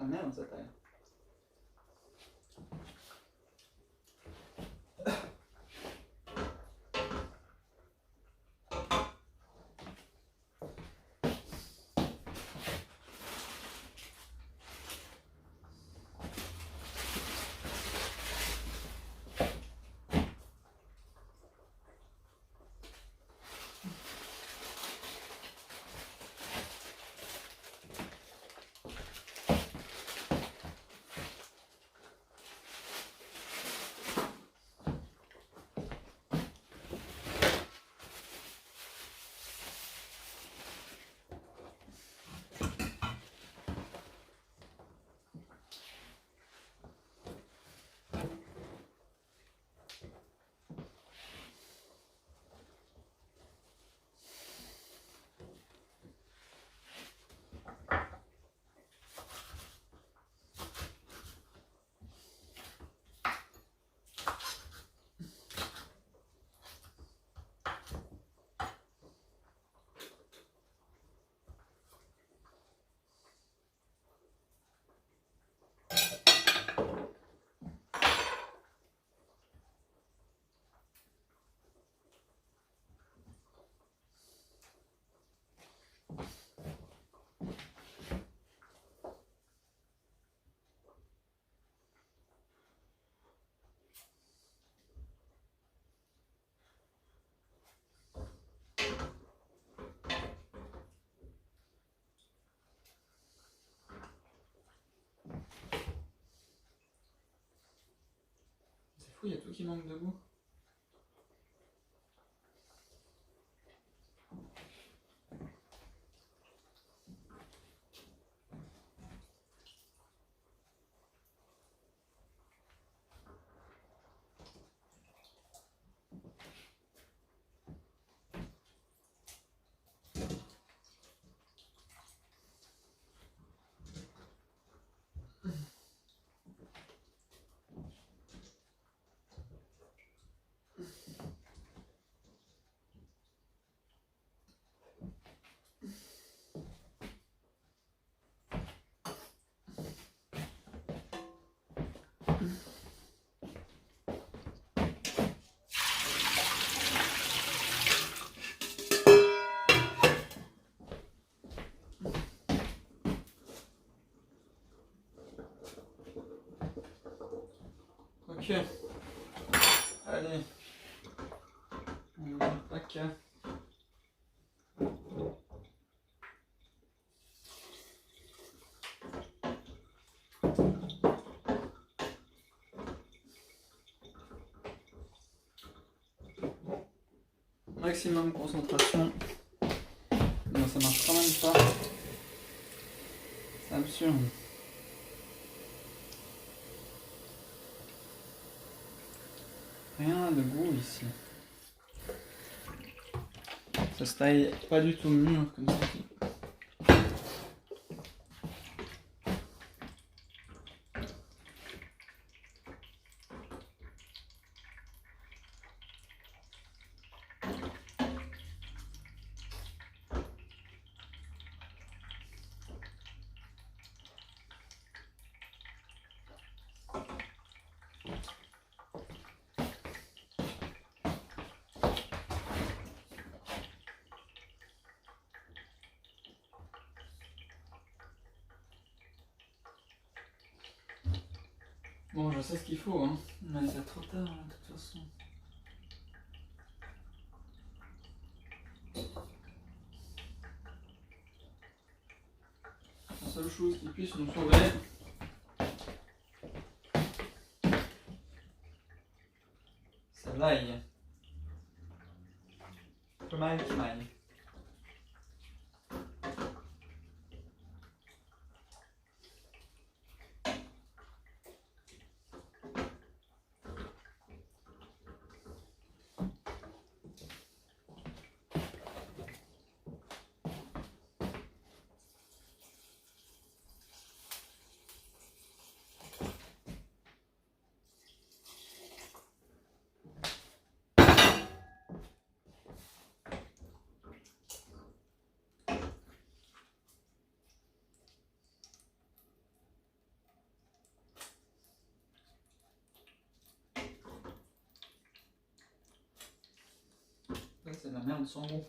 A: merde sa taille. C'est fou, il y a tout qui manque de goût. Ok. Allez. On ouvre le pack. Maximum concentration. Non, ça marche quand même pas. C'est absurde. Rien de goût ici. Ça se taille pas du tout mûr comme ça. Bon, je sais ce qu'il faut, hein. Mais c'est trop tard, là, de toute façon. La seule chose qui puisse nous sauver, c'est l'ail. Pas mal qui m'aille. C'est de la merde sans goût.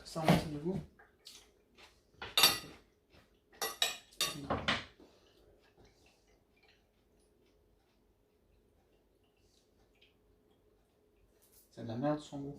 A: Ça remonte du goût. C'est de la merde sans goût.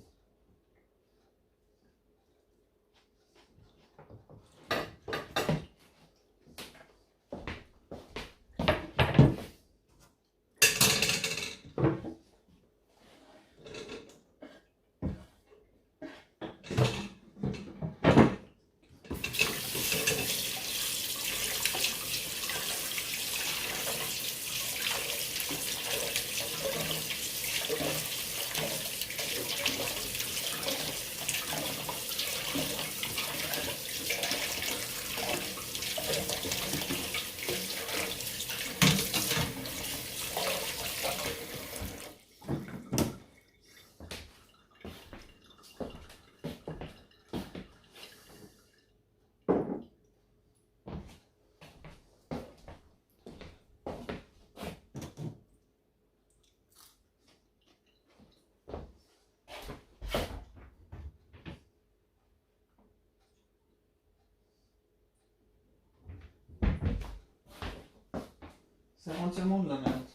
A: C'est entièrement de la merde.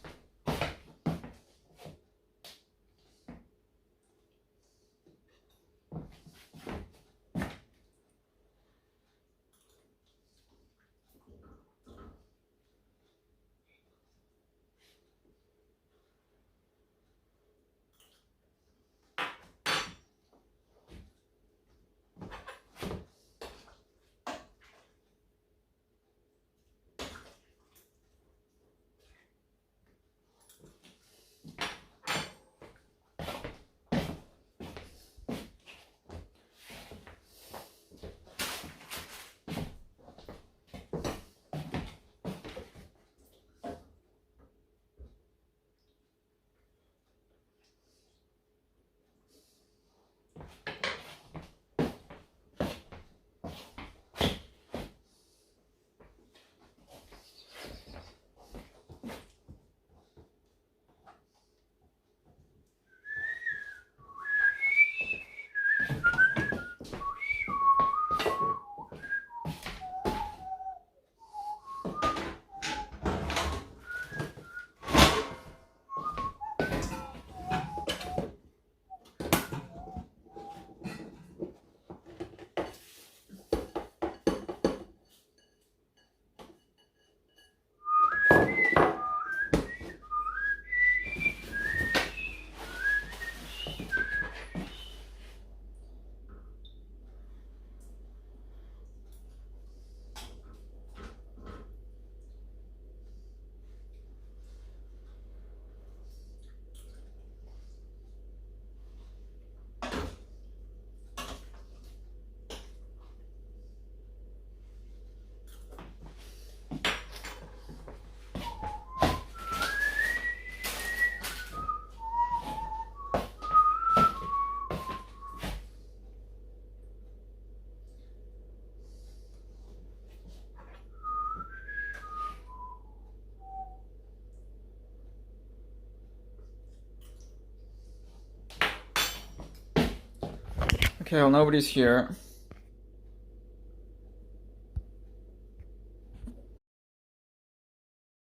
A: Okay, well, nobody's here.